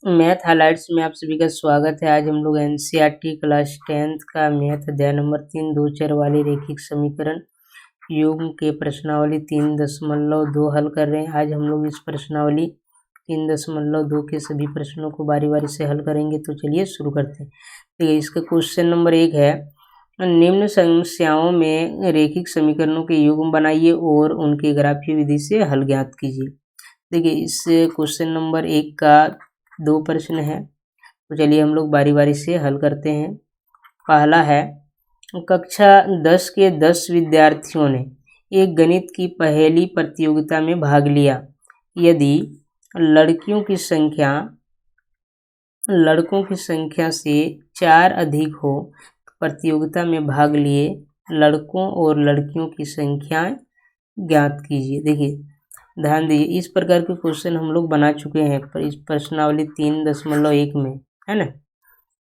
Math highlights में आप सभी का स्वागत है। आज हम लोग एनसीईआरटी क्लास 10th का मैथ अध्याय नंबर 3 दो चर वाले रैखिक समीकरण युग्म के प्रश्नावली 3.2 हल कर रहे हैं। आज हम लोग इस प्रश्नावली 3.2 के सभी प्रश्नों को बारी बारी से हल करेंगे। तो चलिए शुरू करते हैं। देखिए, इसका क्वेश्चन नंबर 1 है, निम्न समस्याओं में रैखिक समीकरणों के युग्म बनाइए और उनके ग्राफीय विधि से हल ज्ञात कीजिए। देखिए, इस क्वेश्चन नंबर 1 का 2 प्रश्न है, तो चलिए हम लोग बारी बारी से हल करते हैं। पहला है, कक्षा 10 के 10 विद्यार्थियों ने एक गणित की पहेली प्रतियोगिता में भाग लिया। यदि लड़कों की संख्या से 4 अधिक हो तो प्रतियोगिता में भाग लिए लड़कों और लड़कियों की संख्या ज्ञात कीजिए। देखिए, ध्यान दीजिए, इस प्रकार के क्वेश्चन हम लोग बना चुके हैं पर इस प्रश्नावली 3.1 में, है ना,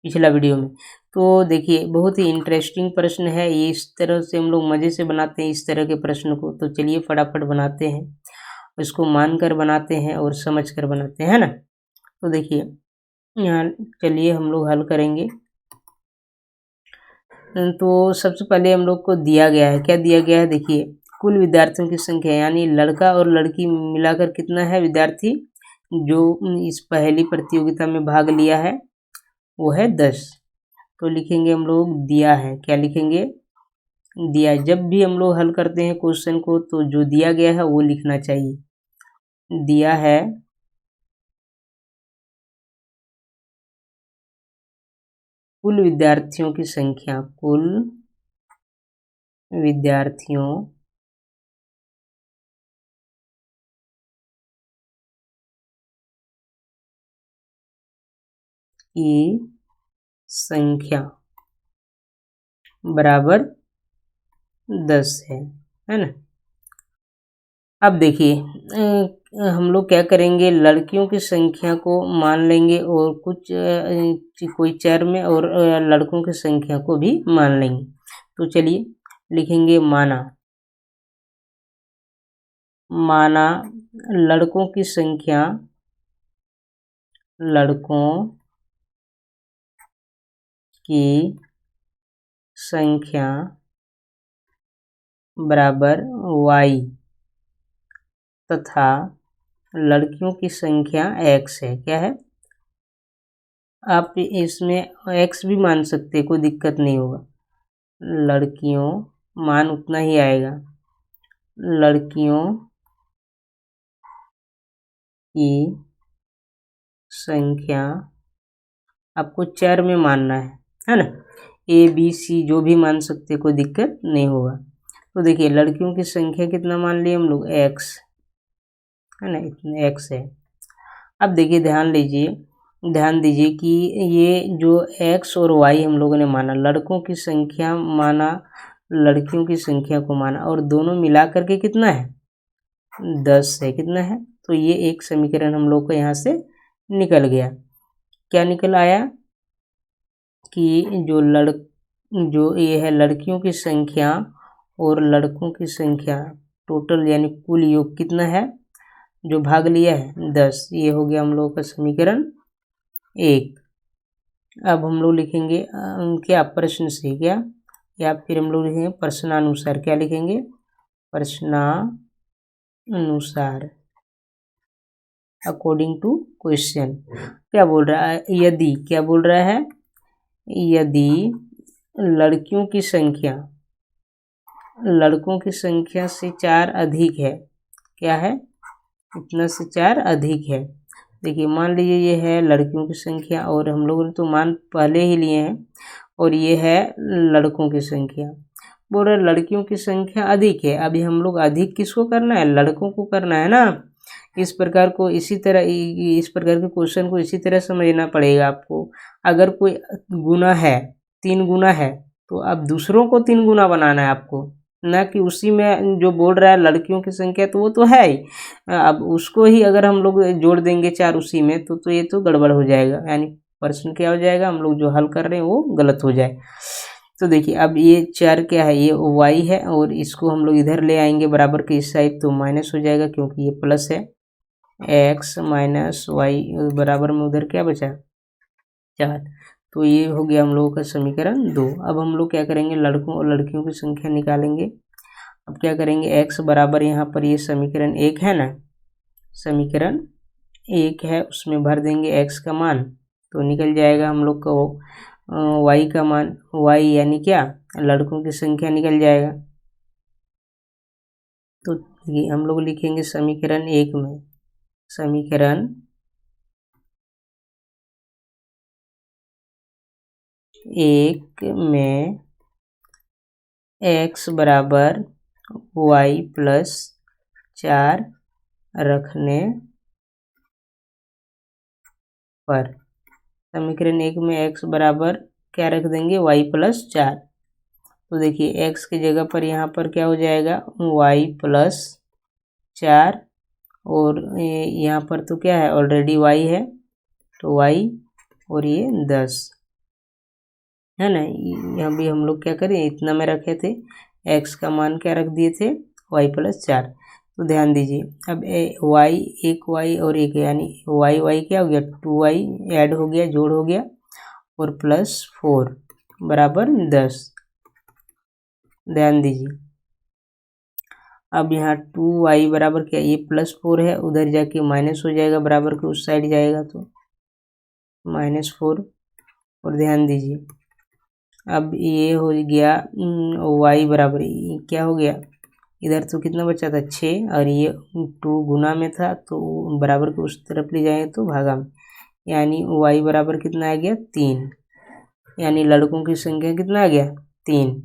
पिछला वीडियो में। तो देखिए, बहुत ही इंटरेस्टिंग प्रश्न है ये। इस तरह से हम लोग मज़े से बनाते हैं इस तरह के प्रश्न को। तो चलिए फटाफट बनाते हैं, इसको मानकर बनाते हैं और समझ कर बनाते हैं, है ना। तो देखिए, यहाँ चलिए हम लोग हल करेंगे। तो सबसे पहले हम लोग को दिया गया है, क्या दिया गया है, देखिए, कुल विद्यार्थियों की संख्या यानी लड़का और लड़की मिलाकर कितना है विद्यार्थी जो इस पहेली प्रतियोगिता में भाग लिया है, वो है 10। तो लिखेंगे हम लोग दिया है, क्या लिखेंगे, दिया। जब भी हम लोग हल करते हैं क्वेश्चन को तो जो दिया गया है वो लिखना चाहिए। दिया है कुल विद्यार्थियों की संख्या, कुल विद्यार्थियों की संख्या बराबर 10 है ना। अब देखिए, हम लोग क्या करेंगे, लड़कियों की संख्या को मान लेंगे और कुछ कोई चर में, और लड़कों की संख्या को भी मान लेंगे। तो चलिए लिखेंगे माना लड़कों की संख्या बराबर y तथा लड़कियों की संख्या x है। क्या है, आप इसमें x भी मान सकते, कोई दिक्कत नहीं होगा। लड़कियों मान उतना ही आएगा, लड़कियों की संख्या आपको चर में मानना है ना। a b c जो भी मान सकते, कोई दिक्कत नहीं होगा। तो देखिए, लड़कियों की संख्या कितना मान लिए हम लोग, x, है ना, इतने x है। अब देखिए, ध्यान दीजिए कि ये जो x और y हम लोगों ने माना, लड़कों की संख्या माना, लड़कियों की संख्या को माना, और दोनों मिला करके कितना है, 10 है। कितना है, तो ये एक समीकरण हम लोग को यहाँ से निकल गया। क्या निकल आया कि जो ये है लड़कियों की संख्या और लड़कों की संख्या टोटल यानी कुल योग कितना है जो भाग लिया है, 10। ये हो गया हम लोगों का समीकरण 1। अब हम लोग लिखेंगे क्या, प्रश्न से क्या, या फिर हम लोग लिखेंगे प्रश्नानुसार। क्या लिखेंगे, प्रश्नानुसार, अकॉर्डिंग टू क्वेश्चन। क्या बोल रहा है, यदि, क्या बोल रहा है, यदि लड़कियों की संख्या से 4 अधिक है, क्या है, इतना से 4 अधिक है। देखिए, मान लीजिए ये है लड़कियों की संख्या, और हम लोगों ने तो मान पहले ही लिए हैं, और ये है लड़कों की संख्या। बोल रहे लड़कियों की संख्या अधिक है। अभी हम लोग अधिक किसको करना है, लड़कों को करना है ना। इस प्रकार के क्वेश्चन को इसी तरह समझना पड़ेगा आपको। अगर कोई गुना है, 3 गुना है, तो अब दूसरों को 3 गुना बनाना है आपको, ना कि उसी में जो बोल रहा है लड़कियों की संख्या तो वो तो है ही, अब उसको ही अगर हम लोग जोड़ देंगे 4 उसी में तो ये तो गड़बड़ हो जाएगा, यानी प्रश्न क्या हो जाएगा, हम लोग जो हल कर रहे हैं वो गलत हो जाए। तो देखिए, अब ये 4 क्या है, ये y है, और इसको हम लोग इधर ले आएंगे बराबर के इस साइड, तो माइनस हो जाएगा क्योंकि ये प्लस है। x माइनस वाई बराबर में उधर क्या बचा 4। तो ये हो गया हम लोगों का समीकरण 2। अब हम लोग क्या करेंगे, लड़कों और लड़कियों की संख्या निकालेंगे। अब क्या करेंगे, x बराबर यहाँ पर ये समीकरण 1 है ना, समीकरण 1 है, उसमें भर देंगे x का मान, तो निकल जाएगा हम लोग को y का मान, y यानी क्या, लड़कों की संख्या निकल जाएगा। तो ये हम लोग लिखेंगे समीकरण 1 में, समीकरण 1 में x बराबर y प्लस 4 रखने पर, समीकरण 1 में x बराबर क्या रख देंगे, y प्लस 4। तो देखिए x की जगह पर यहाँ पर क्या हो जाएगा, y प्लस 4, और यहाँ पर तो क्या है, ऑलरेडी y है, तो y और ये 10 है ना। यहाँ भी हम लोग क्या करें, इतना में रखे थे, x का मान क्या रख दिए थे, y प्लस 4। तो ध्यान दीजिए, अब y, एक y और एक, यानी y क्या हो गया, 2y ऐड हो गया, जोड़ हो गया, और प्लस 4 बराबर 10। ध्यान दीजिए, अब यहाँ 2y बराबर क्या, ये प्लस 4 है, उधर जाके माइनस हो जाएगा, बराबर के उस साइड जाएगा तो -4। और ध्यान दीजिए, अब ये हो गया y बराबर क्या हो गया, इधर तो कितना बचा था 6, और ये 2 गुना में था, तो बराबर के उस तरफ ले जाएंगे तो भागा में, यानी y बराबर कितना आ गया 3, यानी लड़कों की संख्या कितना आ गया 3।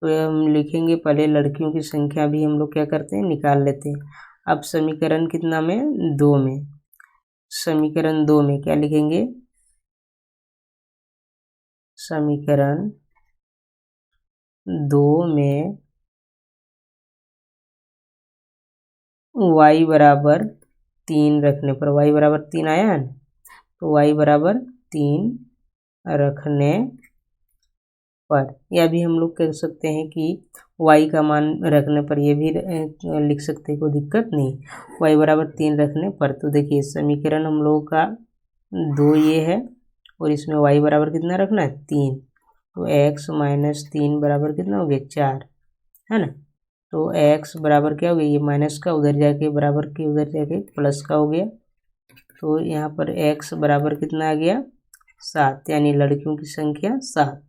तो हम लिखेंगे, पहले लड़कियों की संख्या भी हम लोग क्या करते हैं, निकाल लेते हैं। अब समीकरण कितना में, 2 में, समीकरण 2 में क्या लिखेंगे, समीकरण 2 में y बराबर 3 रखने पर, y बराबर 3 आया है, तो y बराबर 3 रखने पर, या भी हम लोग कह सकते हैं कि y का मान रखने पर, ये भी लिख सकते हैं, कोई दिक्कत नहीं, y बराबर 3 रखने पर। तो देखिए समीकरण हम लोगों का 2 ये है, और इसमें y बराबर कितना रखना है 3, तो x माइनस 3 बराबर कितना हो गया 4, है ना। तो x बराबर क्या हो गया, ये माइनस का उधर जाके बराबर के उधर जाके प्लस का हो गया, तो यहाँ पर x बराबर कितना आ गया 7, यानी लड़कियों की संख्या 7।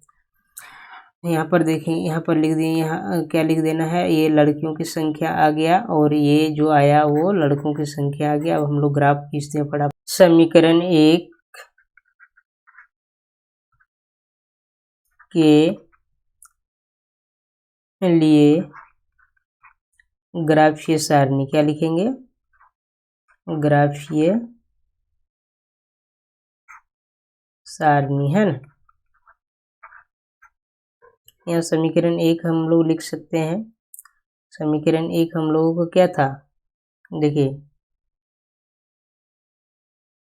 यहाँ पर देखें, यहाँ पर लिख दिए, यहाँ क्या लिख देना है, ये लड़कियों की संख्या आ गया, और ये जो आया वो लड़कों की संख्या आ गया। अब हम लोग ग्राफ खींचते हैं फटाफट। समीकरण 1 के लिए ग्राफीय सारणी क्या लिखेंगे, ग्राफीय सारणी, है ना। यहाँ समीकरण 1 हम लोग लिख सकते हैं, समीकरण 1 हम लोगों को क्या था, देखिए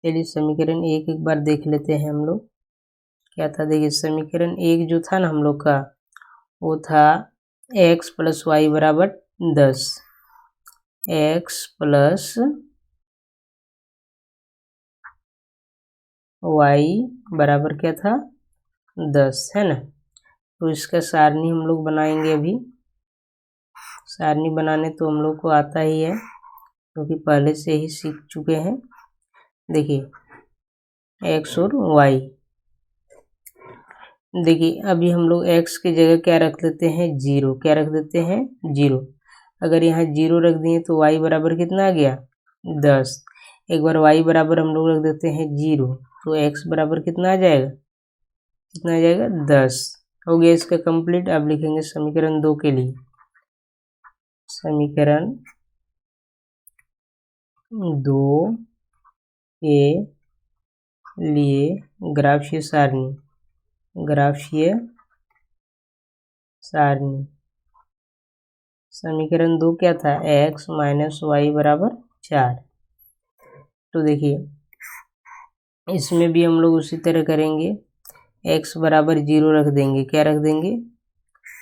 चलिए समीकरण 1 एक बार देख लेते हैं हम लोग क्या था। देखिए समीकरण 1 जो था ना हम लोग का, वो था x प्लस वाई बराबर 10, x प्लस वाई बराबर क्या था 10, है ना। तो इसका सारणी हम लोग बनाएंगे, अभी सारणी बनाने तो हम लोग को आता ही है, क्योंकि पहले से ही सीख चुके हैं। देखिए x और y, देखिए अभी हम लोग x की जगह क्या रख देते हैं 0, क्या रख देते हैं 0। अगर यहाँ 0 रख दिए तो y बराबर कितना आ गया 10। एक बार y बराबर हम लोग रख देते हैं 0, तो x बराबर कितना आ जाएगा, कितना आ जाएगा 10। हो गया इसका कंप्लीट। अब लिखेंगे समीकरण 2 के लिए, समीकरण 2 के लिए ग्राफीय सारणी, ग्राफीय सारणी, समीकरण 2 क्या था, x माइनस वाई बराबर 4। तो देखिए इसमें भी हम लोग उसी तरह करेंगे, x बराबर 0 रख देंगे, क्या रख देंगे,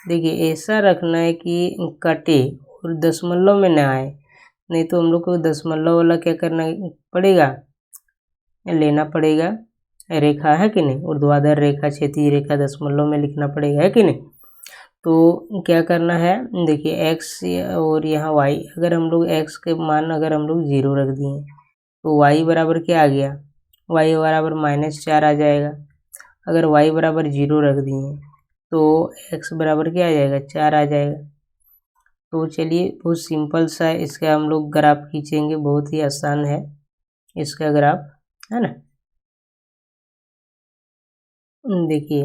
देखिए ऐसा रखना है कि कटे और दशमलव में ना आए, नहीं तो हम लोग को दशमलव वाला क्या करना पड़ेगा, लेना पड़ेगा रेखा, है कि नहीं, ऊर्ध्वाधर रेखा, क्षैतिज रेखा दशमलव में लिखना पड़ेगा, है कि नहीं। तो क्या करना है, देखिए x और यहाँ y, अगर हम लोग x के मान अगर हम लोग 0 रख दिए तो y बराबर क्या आ गया, y बराबर -4 आ जाएगा। अगर y बराबर 0 रख दिए तो x बराबर क्या आ जाएगा, 4 आ जाएगा। तो चलिए बहुत सिंपल सा है, इसका हम लोग ग्राफ खींचेंगे, बहुत ही आसान है इसका ग्राफ, है ना। देखिए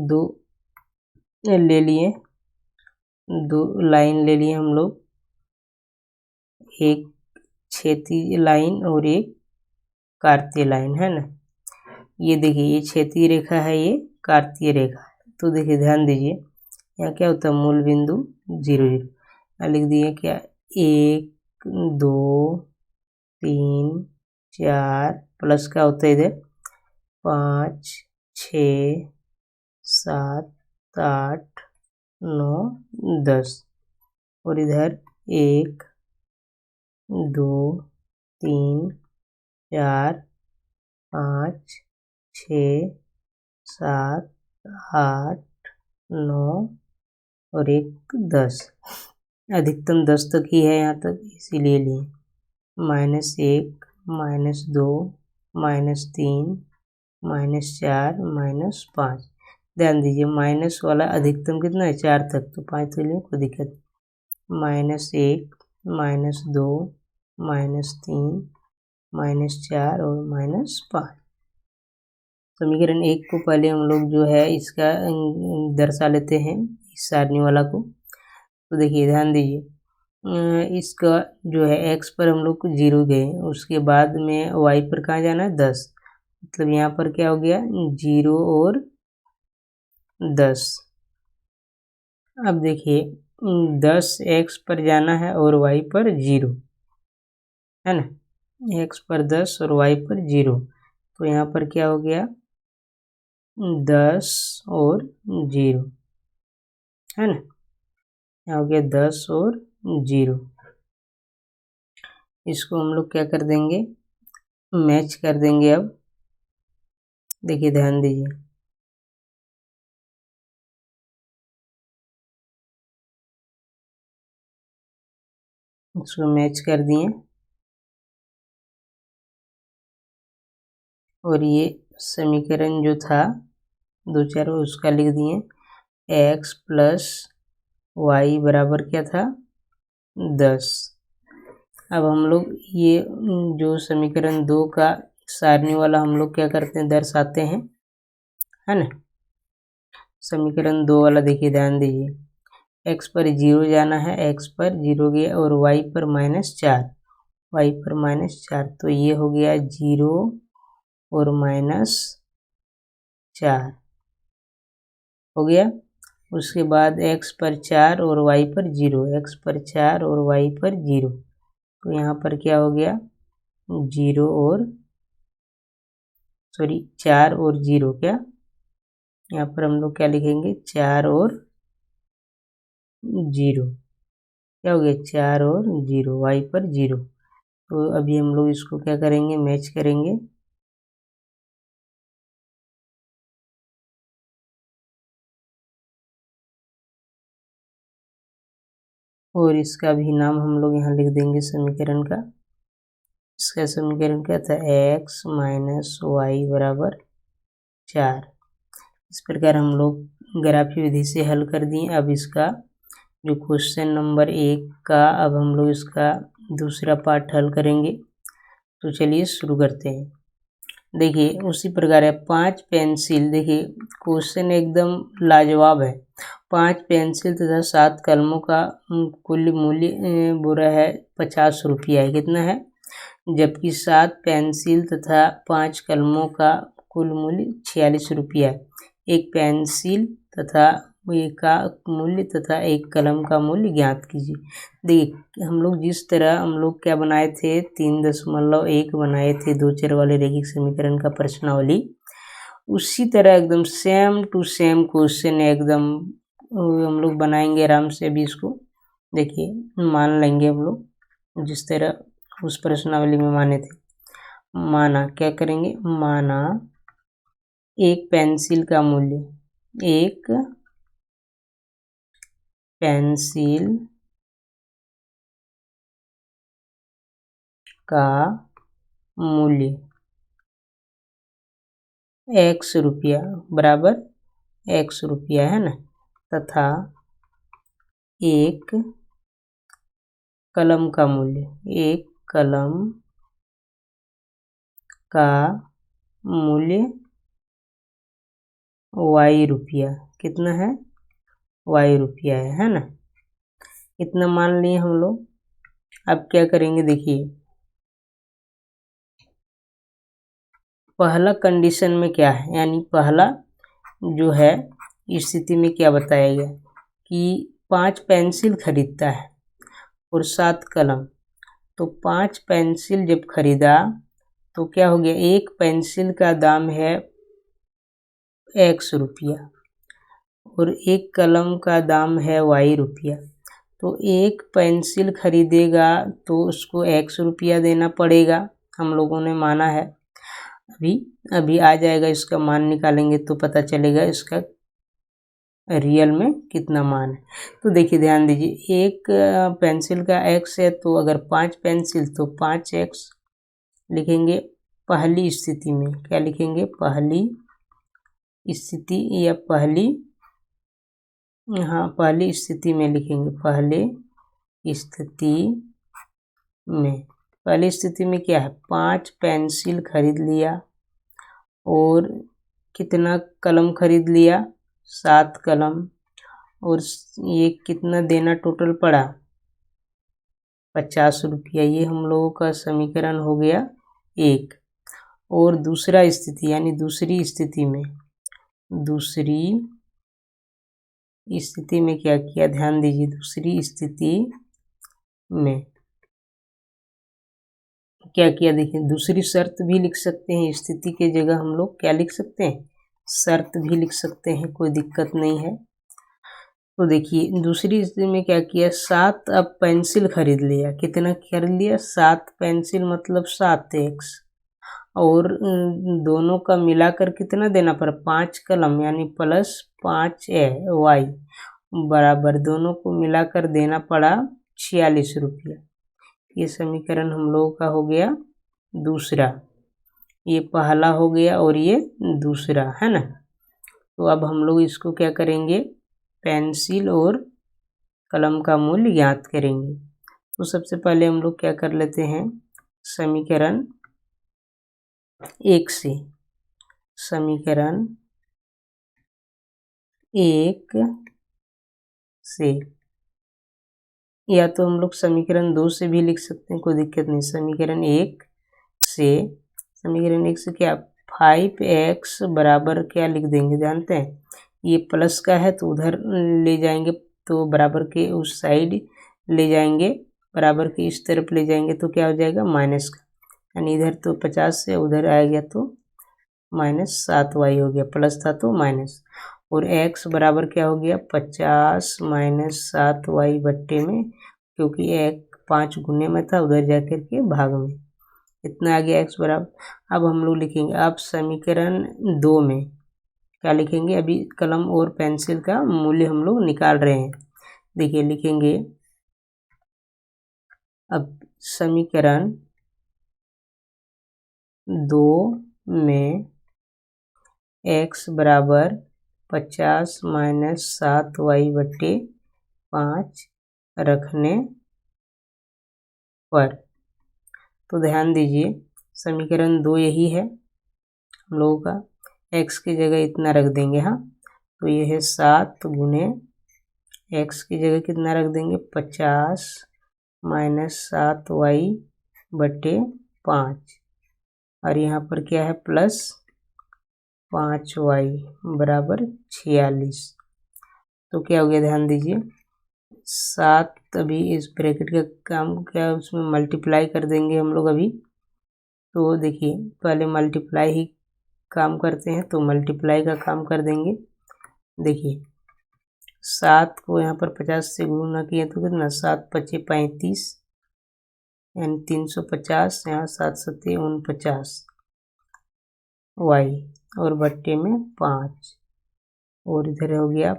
दो ले लिए, दो लाइन ले लिए हम लोग, एक क्षैतिज लाइन और एक कार्तीय लाइन, है ना। ये देखिए ये क्षैतिज रेखा है, ये कार्तीय रेखा है। तो देखिए ध्यान दीजिए यहाँ क्या होता है, मूल बिंदु 0 0, यहाँ लिख दिए क्या 1 2 3 4 प्लस क्या होता है इधर 5 6 7 8 9 10, और इधर 1 2 3 4 5 6 7 8 9 और 1 10, अधिकतम 10 तक ही है यहाँ तक, इसीलिए लिए -1 -2 -3 -4 -5। ध्यान दीजिए माइनस वाला अधिकतम कितना है 4 तक, तो 5 के लिए कोई दिक्कत, -1 -2 -3 -4 और -5। समीकरण 1 को पहले हम लोग जो है इसका दर्शा लेते हैं, इस सारणी वाला को। तो देखिए ध्यान दीजिए इसका जो है x पर हम लोग 0 गए, उसके बाद में y पर कहाँ जाना है 10, मतलब यहाँ पर क्या हो गया 0 और 10। अब देखिए 10 x पर जाना है और y पर 0, है ना, x पर 10 और y पर 0, तो यहाँ पर क्या हो गया 10 और 0, है ना, यहाँ हो गया 10 और 0। इसको हम लोग क्या कर देंगे, मैच कर देंगे। अब देखिए ध्यान दीजिए इसको मैच कर दिए, और ये समीकरण जो था 2 4 उसका लिख दिए, x प्लस वाई बराबर क्या था 10। अब हम लोग ये जो समीकरण 2 का सारणी वाला हम लोग क्या करते हैं, दर्शाते हैं, है ना। समीकरण 2 वाला देखिए ध्यान दीजिए, x पर 0 जाना है, x पर 0 गया, और y पर -4, y पर -4, तो ये हो गया 0 और -4 हो गया। उसके बाद x पर 4 और y पर 0, x पर 4 और y पर 0, तो यहाँ पर क्या हो गया 0 और 4 और 0, क्या यहाँ पर हम लोग क्या लिखेंगे 4 और 0, क्या हो गया 4 और 0, y पर 0। तो अभी हम लोग इसको क्या करेंगे, मैच करेंगे। और इसका भी नाम हम लोग यहाँ लिख देंगे समीकरण का। इसका समीकरण क्या था, x माइनस वाई बराबर 4। इस प्रकार हम लोग ग्राफीय विधि से हल कर दिए। अब इसका जो क्वेश्चन नंबर 1 का, अब हम लोग इसका दूसरा पार्ट हल करेंगे। तो चलिए शुरू करते हैं। देखिए उसी प्रकार है 5 पेंसिल, देखिए क्वेश्चन एकदम लाजवाब है। 5 पेंसिल तथा 7 कलमों का कुल मूल्य बुरा है 50 रुपया है, कितना है, जबकि 7 पेंसिल तथा 5 कलमों का कुल मूल्य 46 रुपया है। एक पेंसिल तथा का मूल्य तथा एक कलम का मूल्य ज्ञात कीजिए। देखिए हम लोग जिस तरह हम लोग क्या बनाए थे, 3.1 बनाए थे 2 चर वाले रैखिक समीकरण का प्रश्नावली, उसी तरह एकदम सेम टू सेम क्वेश्चन एकदम हम लोग बनाएंगे आराम से। अभी इसको देखिए मान लेंगे हम लोग जिस तरह उस प्रश्नावली में माने थे। माना क्या करेंगे, माना एक पेंसिल का मूल्य, एक पेंसिल का मूल्य x रुपया बराबर x रुपया है ना, तथा एक कलम का मूल्य, एक कलम का मूल्य y रुपया, कितना है y रुपया है ना। इतना मान लिए हम लोग। अब क्या करेंगे देखिए, पहला कंडीशन में क्या है, यानी पहला जो है स्थिति में क्या बताया गया कि 5 पेंसिल खरीदता है और 7 कलम। तो 5 पेंसिल जब खरीदा तो क्या हो गया, एक पेंसिल का दाम है x रुपया और एक कलम का दाम है y रुपया। तो एक पेंसिल खरीदेगा तो उसको x रुपया देना पड़ेगा, हम लोगों ने माना है। अभी आ जाएगा, इसका मान निकालेंगे तो पता चलेगा इसका रियल में कितना मान है। तो देखिए ध्यान दीजिए, एक पेंसिल का x है तो अगर 5 पेंसिल तो 5x लिखेंगे पहली स्थिति में। क्या लिखेंगे, पहली स्थिति या पहली स्थिति में लिखेंगे। पहली स्थिति में क्या है, 5 पेंसिल खरीद लिया और कितना कलम खरीद लिया, 7 कलम, और ये कितना देना टोटल पड़ा, 50 रुपया। ये हम लोगों का समीकरण हो गया एक। और दूसरा स्थिति यानी दूसरी स्थिति में क्या किया, ध्यान दीजिए, दूसरी स्थिति में क्या किया देखिए, दूसरी शर्त भी लिख सकते हैं। स्थिति के जगह हम लोग क्या लिख सकते हैं, शर्त भी लिख सकते हैं, कोई दिक्कत नहीं है। तो देखिए दूसरी स्थिति में क्या किया, 7 अब पेंसिल खरीद लिया। कितना खरीद लिया, 7 पेंसिल मतलब 7x, और दोनों का मिलाकर कितना देना पड़ा, 5 कलम यानी प्लस 5y बराबर दोनों को मिलाकर देना पड़ा 46 रुपया। ये समीकरण हम लोगों का हो गया दूसरा। ये पहला हो गया और ये दूसरा है ना। तो अब हम लोग इसको क्या करेंगे, पेंसिल और कलम का मूल्य ज्ञात करेंगे। तो सबसे पहले हम लोग क्या कर लेते हैं, समीकरण 1 से, समीकरण 1 से, या तो हम लोग समीकरण 2 से भी लिख सकते हैं, कोई दिक्कत नहीं। समीकरण 1 से क्या, 5x बराबर क्या लिख देंगे, जानते हैं, ये प्लस का है तो उधर ले जाएंगे, तो बराबर के उस साइड ले जाएंगे, बराबर के इस तरफ ले जाएंगे तो क्या हो जाएगा, माइनस का, यानी इधर तो 50 से उधर आ गया तो -7y हो गया, प्लस था तो माइनस। और x बराबर क्या हो गया, 50 - 7y बट्टे में, क्योंकि एक 5 गुने में था उधर जाकर के भाग में, इतना आ गया x बराबर। अब हम लोग लिखेंगे, अब समीकरण 2 में क्या लिखेंगे, अभी कलम और पेंसिल का मूल्य हम लोग निकाल रहे हैं। देखिए लिखेंगे, अब समीकरण 2 में x बराबर 50 - 7y बट्टे 5 रखने पर, तो ध्यान दीजिए समीकरण 2 यही है हम लोगों का। x की जगह इतना रख देंगे, हाँ, तो ये है 7 गुने x की जगह कितना रख देंगे, 50 - 7y बट्टे 5, और यहाँ पर क्या है, प्लस 5y बराबर 46। तो क्या हो गया, ध्यान दीजिए, 7 अभी इस ब्रैकेट का काम क्या, उसमें मल्टीप्लाई कर देंगे हम लोग अभी। तो देखिए पहले मल्टीप्लाई ही काम करते हैं तो मल्टीप्लाई का काम कर देंगे। देखिए 7 को यहाँ पर 50 से गुणा किए तो कितना 7 पचे 35 यानी 350, यहाँ 7 सत्ते 49 y और बट्टे में 5 और इधर हो गया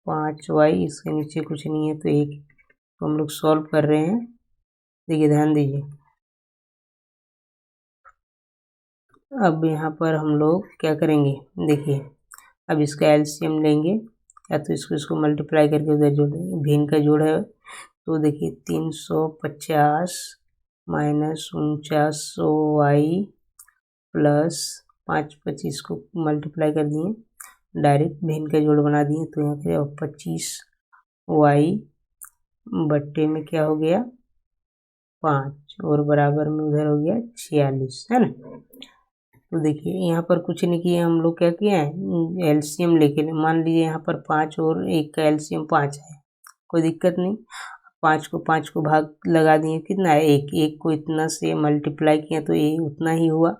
5y, इसके नीचे कुछ नहीं है तो 1। तो हम लोग सॉल्व कर रहे हैं। देखिए ध्यान दीजिए, अब यहाँ पर हम लोग क्या करेंगे, देखिए अब इसका एलसीएम लेंगे या तो इसको मल्टीप्लाई करके उधर जोड़ देंगे। भिन्न का जोड़ है तो देखिए 350 माइनस 49y प्लस 5 25 को मल्टीप्लाई कर दिए, डायरेक्ट भिन्न का जोड़ बना दिए। तो यहाँ पे 25y बट्टे में क्या हो गया 5 और बराबर में उधर हो गया 46, है ना। तो देखिए यहाँ पर कुछ नहीं किया, हम लोग क्या किए हैं एलसीएम लेके, मान लीजिए यहाँ पर 5 और 1 का एलसीएम 5 है, कोई दिक्कत नहीं। 5 को भाग लगा दिए, कितना है 1, 1 को इतना से मल्टीप्लाई किया तो ये उतना ही हुआ,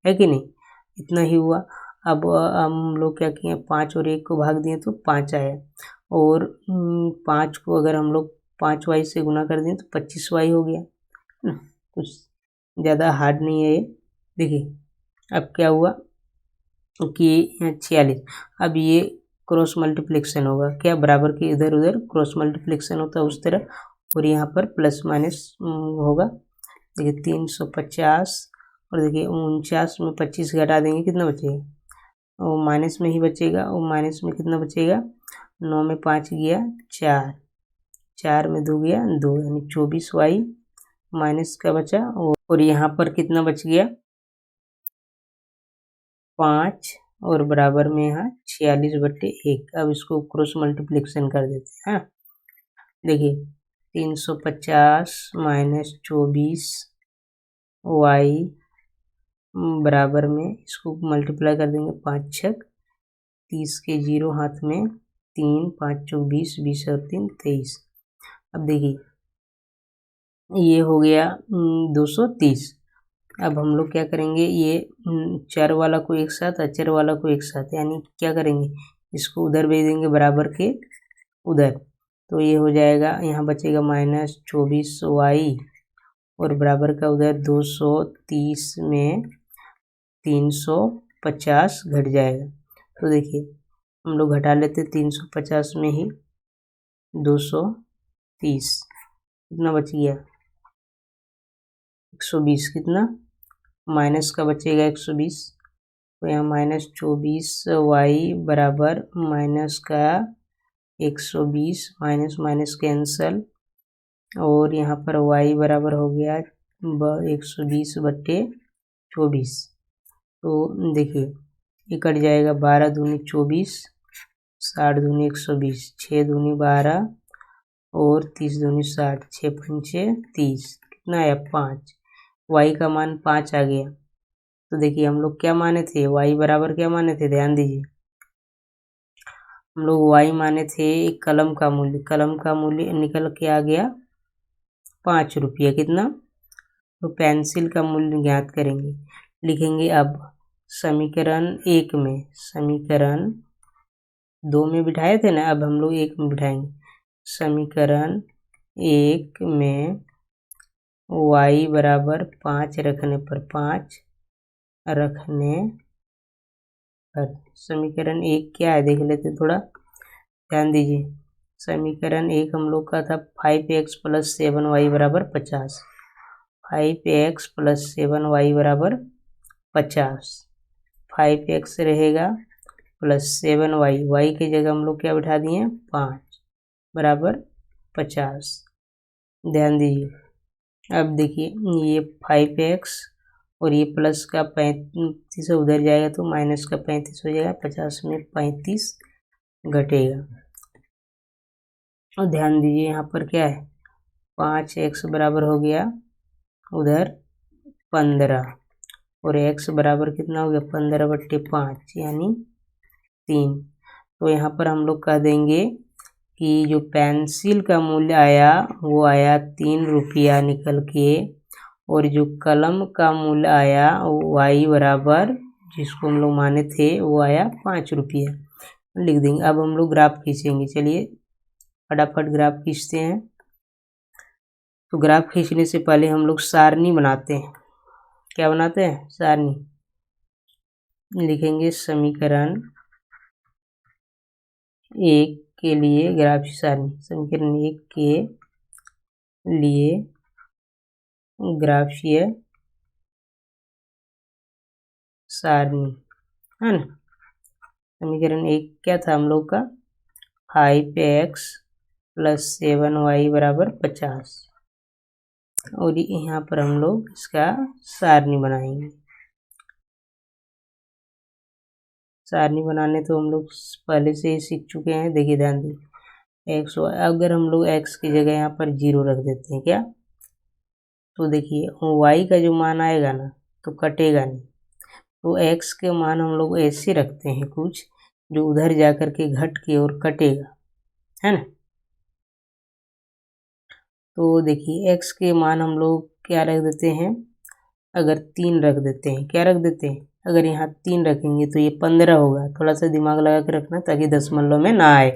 है कि नहीं, इतना ही हुआ। अब हम लोग क्या किए 5 और 1 को भाग दिए तो 5 आया, और 5 को अगर हम लोग 5y से गुना कर दें तो 25y हो गया ना, कुछ ज़्यादा हार्ड नहीं है ये। देखिए अब क्या हुआ कि 46, अब ये क्रॉस मल्टीप्लिकेशन होगा, क्या बराबर के इधर उधर क्रॉस मल्टीप्लिकेशन होता है उस तरह, और यहाँ पर प्लस माइनस होगा। देखिए 350 और देखिए 49 में 25 घटा देंगे, कितना बचेगा, वो माइनस में ही बचेगा, और माइनस में कितना बचेगा 9 में 5 गया 4, 4 में 2 गया 2, यानी 24y माइनस का बचा, और यहाँ पर कितना बच गया 5 और बराबर में यहाँ 46/1। अब इसको क्रॉस मल्टीप्लिकेशन कर देते हैं। देखिए 350 माइनस 24y बराबर में इसको मल्टीप्लाई कर देंगे, 5 छक 30 के 0 हाथ में 3, 5 चौक 20, 20 और 3 23। अब देखिए ये हो गया 230। अब हम लोग क्या करेंगे, ये चर वाला को एक साथ, अचर वाला को एक साथ, यानी क्या करेंगे इसको उधर भेज देंगे बराबर के उधर, तो ये हो जाएगा, यहाँ बचेगा माइनस 24y और बराबर का उधर 230 में 350 घट जाएगा। तो देखिए हम लोग घटा लेते 350 में ही 230, कितना बच गया 120, कितना माइनस का बचेगा 120, तो यहाँ माइनस 24y बराबर माइनस का 120, माइनस माइनस कैंसल, और यहाँ पर y बराबर हो गया 120/24। तो देखिए ये कट जाएगा, 12 दूनी 24, 60 दूनी 120, 6 दूनी 12 और 30 दूनी 60, 6 पंचे 30, कितना आया 5, y का मान 5 आ गया। तो देखिए हम लोग क्या माने थे, y बराबर क्या माने थे, ध्यान दीजिए, हम लोग y माने थे कलम का मूल्य निकल के आ गया 5 रुपया, कितना, तो पेंसिल का मूल्य ज्ञात करेंगे, लिखेंगे। अब समीकरण 1 में, समीकरण 2 में बिठाए थे ना, अब हम लोग 1 में बिठाएंगे। समीकरण 1 में y बराबर 5 रखने पर, 5 रखने पर समीकरण 1 क्या है देख लेते, थोड़ा ध्यान दीजिए। समीकरण 1 हम लोग का था 5x + 7y बराबर 50, 5x + 7y बराबर 50, 5x रहेगा प्लस 7y, y की जगह हम लोग क्या बिठा दिए 5 बराबर 50। ध्यान दीजिए, अब देखिए ये 5x और ये प्लस का 35 उधर जाएगा तो माइनस का 35 हो जाएगा, 50 में 35 घटेगा। और ध्यान दीजिए यहाँ पर क्या है 5x बराबर हो गया उधर 15, और x बराबर कितना हो गया 15/5 यानी 3। तो यहाँ पर हम लोग कह देंगे कि जो पेंसिल का मूल्य आया वो आया 3 रुपया निकल के, और जो कलम का मूल्य आया वो y बराबर जिसको हम लोग माने थे वो आया 5 रुपये, लिख देंगे। अब हम लोग ग्राफ खींचेंगे, चलिए फटाफट ग्राफ खींचते हैं। तो ग्राफ खींचने से पहले हम लोग सारणी बनाते हैं। क्या बनाते हैं? सारणी। लिखेंगे समीकरण 1 के लिए ग्राफ सारणी, समीकरण 1 के लिए ग्राफीय सारणी, है ना। समीकरण 1 क्या था हम लोग का? 5x + 7y = 50। और यहाँ पर हम लोग इसका सारणी बनाएंगे। सारणी बनाने तो हम लोग पहले से ही सीख चुके हैं। देखिए ध्यान दीजिए, x अगर हम लोग x की जगह यहाँ पर 0 रख देते हैं क्या, तो देखिए y का जो मान आएगा ना तो कटेगा नहीं। तो x के मान हम लोग ऐसे रखते हैं कुछ जो उधर जा कर के घट के और कटेगा, है ना। तो देखिए x के मान हम लोग क्या रख देते हैं, अगर 3 रख देते हैं, क्या रख देते हैं, अगर यहाँ 3 रखेंगे तो ये 15 होगा। थोड़ा सा दिमाग लगा के रखना ताकि दशमलव में ना आए।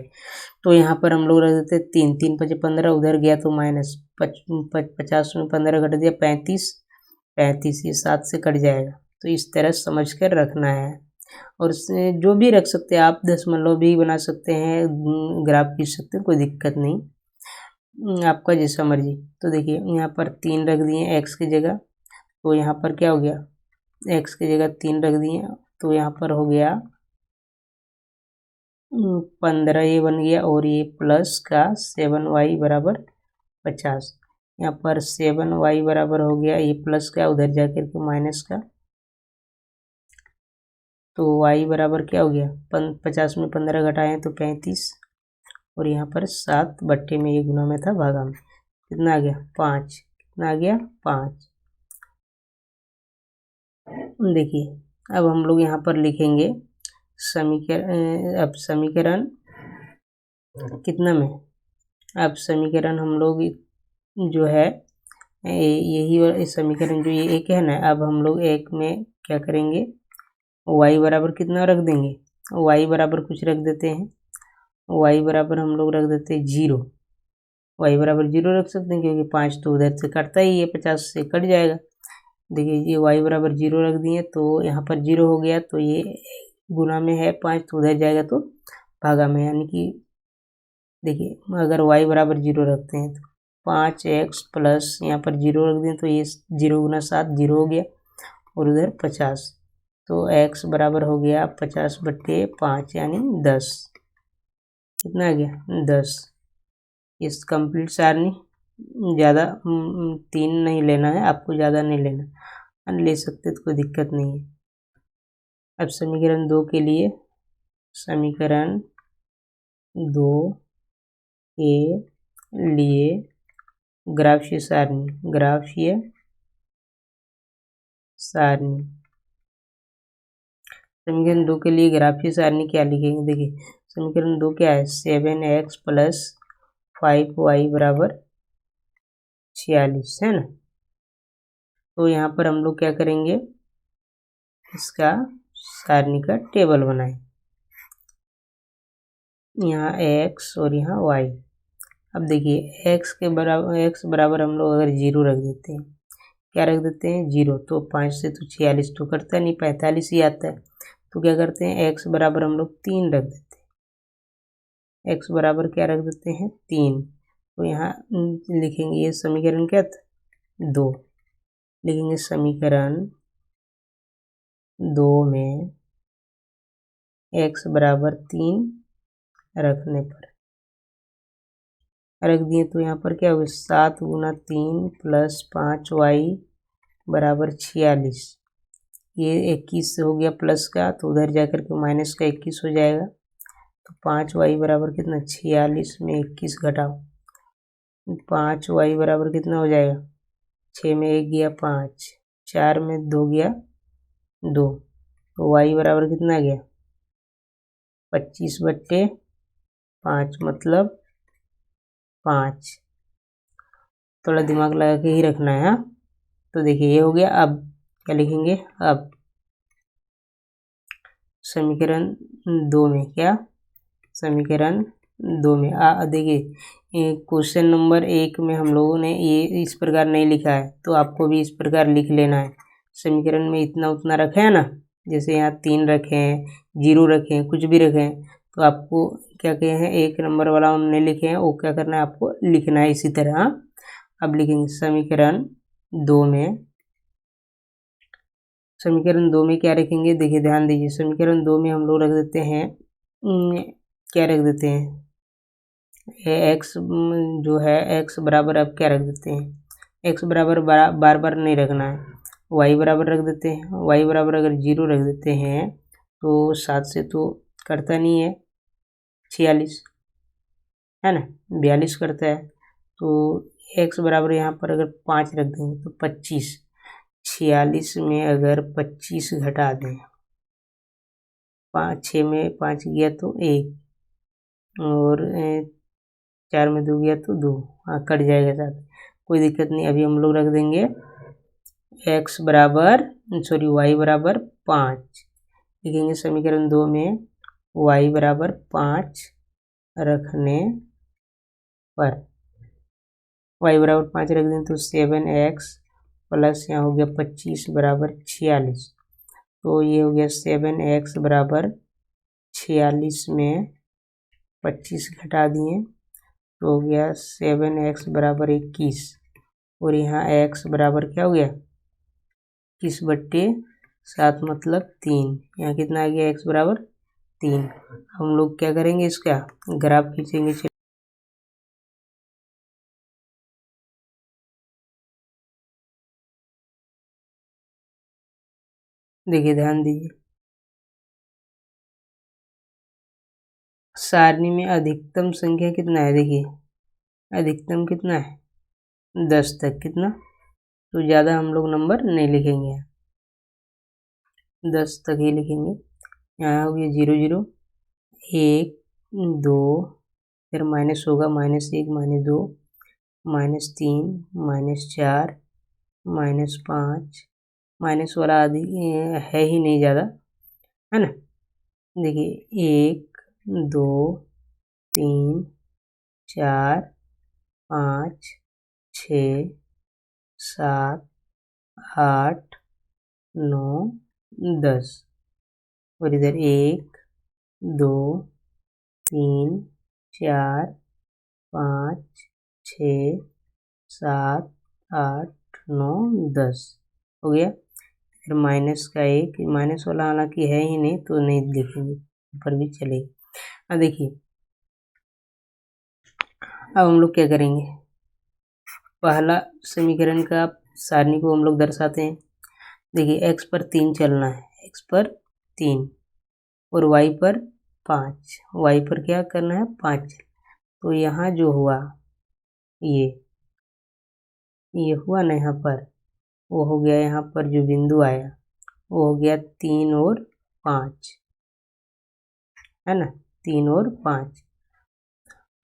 तो यहाँ पर हम लोग रख देते हैं 3, 3 × 5 = 15, उधर गया तो -50 में 15 घट दिया 35, 35 ये 7 से कट जाएगा। तो इस तरह समझ कर रखना है। और जो भी रख सकते हैं आप, दशमलव भी बना सकते हैं, ग्राफ खींच सकते हैं, कोई दिक्कत नहीं, आपका जैसा मर्जी। तो देखिए यहाँ पर 3 रख दिए x की जगह, तो यहाँ पर क्या हो गया, x की जगह 3 रख दिए तो यहाँ पर हो गया 15 ये बन गया, और ये प्लस का 7y = 50। यहाँ पर 7y बराबर हो गया, ये प्लस का उधर जाकर के माइनस का, तो y बराबर क्या हो गया, 50 में 15 घटाएं तो 35, और यहाँ पर 7 बट्टे में ये गुना में था भागा में, कितना आ गया 5, कितना आ गया 5। देखिए अब हम लोग यहाँ पर लिखेंगे समीकरण, अब समीकरण कितना में, अब समीकरण हम लोग जो है यही समीकरण जो ये एक है ना, अब हम लोग एक में क्या करेंगे, y बराबर कितना रख देंगे, y बराबर कुछ रख देते हैं, y बराबर हम लोग रख देते हैं 0, y बराबर 0 रख सकते हैं क्योंकि 5 तो उधर से कटता ही है, 50 से कट जाएगा। देखिए ये y बराबर 0 रख दिए तो यहाँ पर 0 हो गया, तो ये गुना में है 5 तो उधर जाएगा तो भागा में, यानी कि देखिए अगर y बराबर 0 रखते हैं तो 5x प्लस यहाँ पर 0 रख दें तो ये 0 × 7 0 हो गया, और उधर 50, तो x बराबर हो गया 50/5 यानी 10, कितना आ गया 10। इस कंप्लीट सारणी, ज़्यादा 3 नहीं लेना है आपको, ज़्यादा नहीं लेना, ले सकते तो कोई दिक्कत नहीं है। अब समीकरण 2 के लिए, समीकरण 2 के लिए ग्राफीय सारणी, ग्राफीय सारणी, समीकरण 2 के लिए ग्राफीय सारणी क्या लिखेंगे, देखिए समीकरण 2 क्या है, 7x + 5y = 46, है ना। तो यहाँ पर हम लोग क्या करेंगे, इसका सारणी का टेबल बनाएं, यहाँ x और यहाँ y। अब देखिए x बराबर हम लोग अगर 0 रख देते हैं, क्या रख देते हैं 0, तो 5 से तो 46 तो कटता नहीं, 45 ही आता है। तो क्या करते हैं x बराबर हम लोग 3 रख देते हैं, x बराबर क्या रख देते हैं 3। तो यहाँ लिखेंगे ये समीकरण क्या था 2, लिखेंगे समीकरण 2 में x बराबर 3 रखने पर रख दिए तो यहाँ पर क्या होगा 7 × 3 + 5y = 46, ये 21 हो गया प्लस का, तो उधर जाकर के माइनस का 21 हो जाएगा। तो 5y बराबर कितना 46 में 21 घटाओ, 5y बराबर कितना हो जाएगा, 6 में 1 गया 5, 4 में 2 गया 2, तो y बराबर कितना गया 25/5 मतलब 5। थोड़ा दिमाग लगा के ही रखना है। हाँ, तो देखिए ये हो गया। अब क्या लिखेंगे, अब समीकरण 2 में क्या, समीकरण 2 में देखिए क्वेश्चन नंबर 1 में हम लोगों ने ये इस प्रकार नहीं लिखा है, तो आपको भी इस प्रकार लिख लेना है। समीकरण में इतना उतना रखे हैं ना, जैसे यहाँ 3 रखे हैं, 0 रखे हैं, कुछ भी रखे हैं, तो आपको क्या कहे हैं 1 नंबर वाला हमने लिखे हैं, वो क्या करना है आपको लिखना है इसी तरह। अब लिखेंगे समीकरण 2 में, समीकरण 2 में क्या रखेंगे, देखिए ध्यान दीजिए, समीकरण 2 में हम लोग रख देते हैं क्या रख देते हैं, एक्स जो है एक्स बराबर, अब क्या रख देते हैं, एक्स बराबर बार बार नहीं रखना है, वाई बराबर रख देते हैं। वाई बराबर अगर 0 रख देते हैं तो 7 से तो करता नहीं है 46, है ना, 42 करता है। तो एक्स बराबर यहाँ पर अगर 5 रख देंगे तो 25, 46 में अगर 25 घटा दें, 6 में 5 गया तो 1, और 4 में 2 गया तो 2, कट जाएगा साथ, कोई दिक्कत नहीं। अभी हम लोग रख देंगे एक्स बराबर वाई बराबर 5, लिखेंगे समीकरण 2 में वाई बराबर 5 रखने पर, वाई बराबर 5 रख दें तो 7x प्लस यहाँ हो गया 25 बराबर 46, तो ये हो गया 7x बराबर 46 में 25 घटा दिए तो हो गया 7x बराबर 21, और यहाँ x बराबर क्या हो गया 21/7 मतलब 3, यहाँ कितना आ गया x बराबर 3। हम लोग क्या करेंगे, इसका ग्राफ खींचेंगे। देखिए ध्यान दीजिए, सारणी में अधिकतम संख्या कितना है, देखिए अधिकतम कितना है 10 तक, कितना, तो ज़्यादा हम लोग नंबर नहीं लिखेंगे, 10 तक ही लिखेंगे। यहाँ हो गया 0 0 1 2, फिर माइनस होगा -1 -2 -3 -4 -5, माइनस वाला आदि है ही नहीं ज़्यादा, है ना। देखिए 1 2 3 4 5 6 7 8 9 10, और इधर 1 2 3 4 5 6 7 8 9 10 हो गया। फिर माइनस का 1, माइनस वाला हालांकि है ही नहीं तो नहीं लिखेंगे, ऊपर भी चलेगा। अब देखिए, अब हम लोग क्या करेंगे, पहला समीकरण का सारणी को हम लोग दर्शाते हैं। देखिए x पर 3 चलना है, x पर 3 और y पर 5, y पर क्या करना है 5, तो यहाँ जो हुआ ये हुआ ना, यहाँ पर वो हो गया, यहाँ पर जो बिंदु आया वो हो गया 3 और 5, है ना, 3 और 5।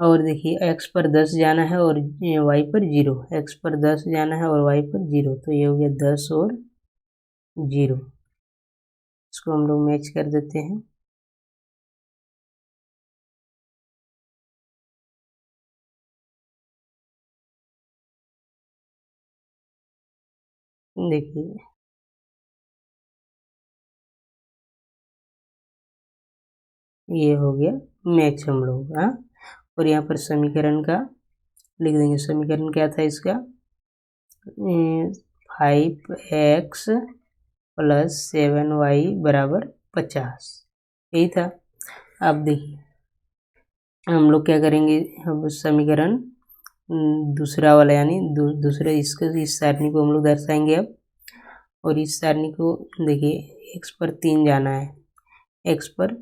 और देखिए x पर 10 जाना है और y पर 0, x पर 10 जाना है और y पर 0, तो ये हो गया 10 और 0, इसको हम लोग मैच कर देते हैं। देखिए ये हो गया मैच हम लोग, हाँ। और यहाँ पर समीकरण का लिख देंगे, समीकरण क्या था इसका 5x प्लस 7y बराबर 50, यही था। अब देखिए हम लोग क्या करेंगे, अब समीकरण दूसरा वाला यानी दूसरे इस सारणी को हम लोग दर्शाएंगे अब, और इस सारणी को देखिए x पर 3 जाना है, x पर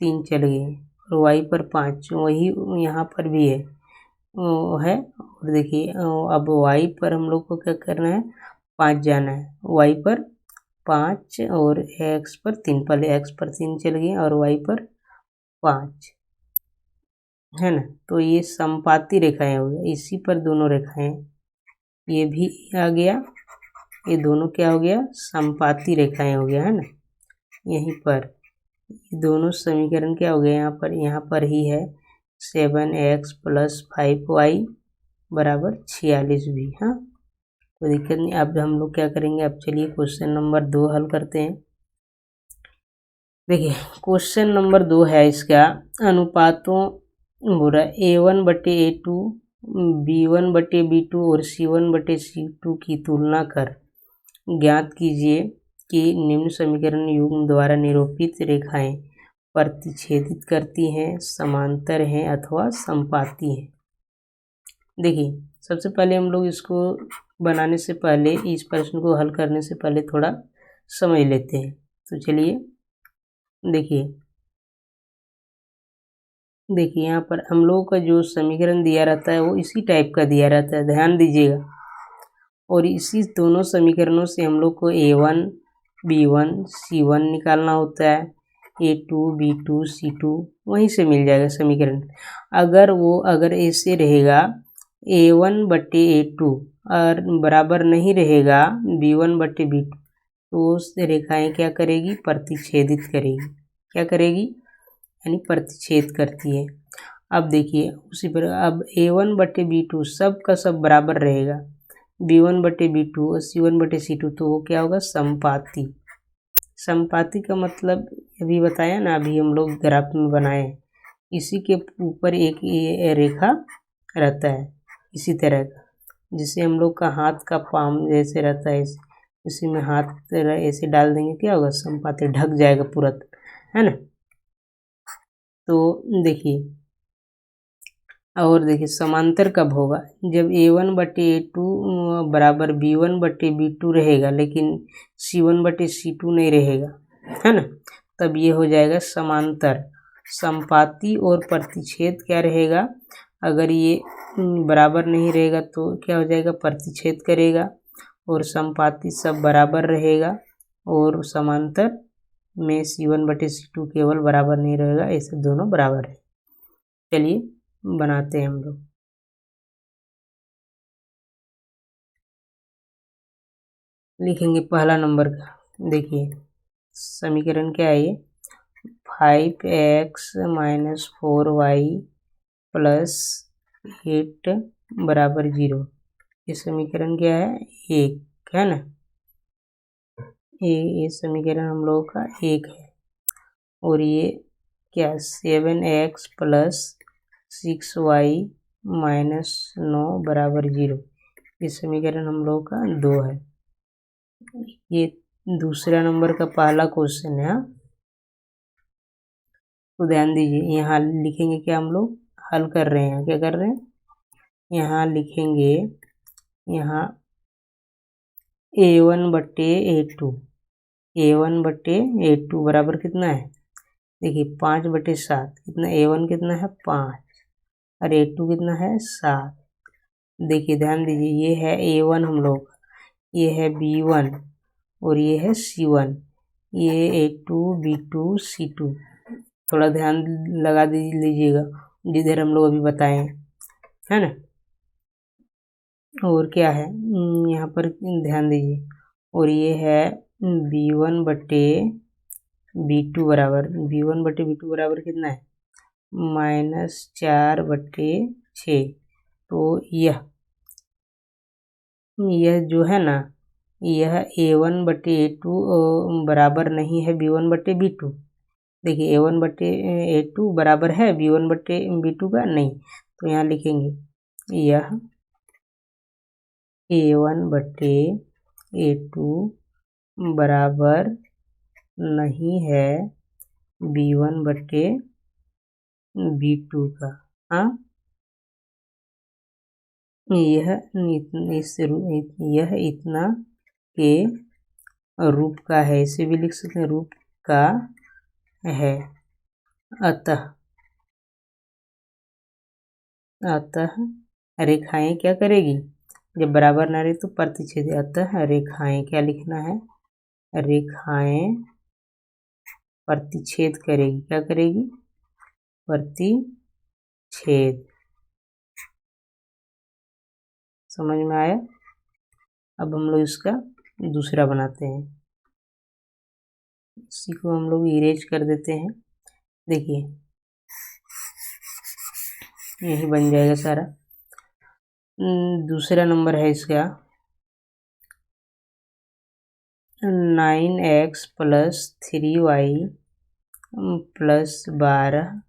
3 चल गए और y पर 5, वही यहाँ पर भी है और देखिए अब y पर हम लोग को क्या करना है 5 जाना है, y पर 5 और x पर 3, पहले x पर 3 चल गए और y पर 5, है ना। तो ये समपाती रेखाएं हो गया, इसी पर दोनों रेखाएं, ये भी आ गया, ये दोनों क्या हो गया समपाती रेखाएं हो गया, है ना, यहीं पर दोनों समीकरण क्या हो गए यहाँ पर ही है 7x + 5y बराबर 46 भी। हाँ, कोई दिक्कत नहीं। अब हम लोग क्या करेंगे, अब चलिए क्वेश्चन नंबर 2 हल करते हैं। देखिए क्वेश्चन नंबर 2 है इसका, अनुपातों बोला A1/A2, B1/B2 और C1/C2 की तुलना कर ज्ञात कीजिए कि निम्न समीकरण युग्म द्वारा निरूपित रेखाएं प्रतिच्छेदित करती हैं, समांतर हैं अथवा समपाती हैं। देखिए सबसे पहले हम लोग इसको बनाने से पहले, इस प्रश्न को हल करने से पहले थोड़ा समझ लेते हैं। तो चलिए देखिए यहाँ पर हम लोगों का जो समीकरण दिया रहता है वो इसी टाइप का दिया रहता है, ध्यान दीजिएगा। और इसी दोनों समीकरणों से हम लोग को A1, B1, C1 निकालना होता है, A2, B2, C2 वहीं से मिल जाएगा समीकरण। अगर ऐसे रहेगा A1/A2 और बराबर नहीं रहेगा B1/B2, तो उस रेखाएं क्या करेगी, प्रतिच्छेदित करेगी। क्या करेगी, यानी प्रतिच्छेद करती है। अब देखिए उसी पर, अब A1/B2 सब का सब बराबर रहेगा, B1/B2 और C1/C2, तो वो क्या होगा, समपाती। समपाती का मतलब अभी बताया ना, अभी हम लोग ग्राफ में बनाए, इसी के ऊपर एक ये रेखा रहता है इसी तरह का, जिसे हम लोग का हाथ का पाम जैसे रहता है, इसी में हाथ ऐसे डाल देंगे, क्या होगा, समपाती, ढक जाएगा पूरा, है ना। तो देखिए, और देखिए समांतर कब होगा, जब A1/A2 बराबर B1/B2 रहेगा, लेकिन C1/C2 नहीं रहेगा, है ना, तब ये हो जाएगा समांतर। समपाती और प्रतिच्छेद क्या रहेगा, अगर ये बराबर नहीं रहेगा तो क्या हो जाएगा, प्रतिच्छेद करेगा, और समपाती सब बराबर रहेगा, और समांतर में C1/C2 केवल बराबर नहीं रहेगा, ऐसे दोनों बराबर है। चलिए बनाते हैं हम लोग। लिखेंगे पहला नंबर का, देखिए समीकरण क्या है ये, 5x - 4y + 8 बराबर 0। ये समीकरण क्या है, 1 है ना, ये समीकरण हम लोगों का 1 है। और ये क्या, 7x + 6y - 9 बराबर 0। ये समीकरण हम लोगों का 2 है। ये दूसरा नंबर का पहला क्वेश्चन है। तो ध्यान दीजिए, यहाँ लिखेंगे क्या, हम लोग हल कर रहे हैं, क्या कर रहे हैं, यहाँ लिखेंगे, यहाँ A1/A2, A1/A2 बराबर कितना है, देखिए 5/7, कितना A1 कितना है, 5, और A2 कितना है, 7। देखिए ध्यान दीजिए, ये है A1 हम लोग, ये है B1 और ये है C1, ये A2, B2, C2। थोड़ा ध्यान लगा लीजिएगा जिधर हम लोग अभी बताए हैं, है ना। और क्या है, यहाँ पर ध्यान दीजिए, और ये है B1/B2 बराबर, B1/B2 बराबर कितना है, -4/6। तो यह जो है ना, यह A1/A2 बराबर नहीं है B1/B2। देखिए A1/A2 बराबर है B1/B2 का, नहीं, तो यहाँ लिखेंगे यह A1/A2 बराबर नहीं है B1/B2 का। हाँ, यह इतना के रूप का है, इसे भी लिख सकते हैं, रूप का है। अतः रेखाएं क्या करेगी, जब बराबर ना रहे तो प्रतिच्छेद। अतः रेखाएं, क्या लिखना है, रेखाएं प्रतिच्छेद करेगी, क्या करेगी, प्रतिच्छेद। समझ में आया। अब हम लोग इसका दूसरा बनाते हैं। इसी को हम लोग इरेज कर देते हैं। देखिए यही बन जाएगा सारा। दूसरा नंबर है इसका 9x + 3y + 12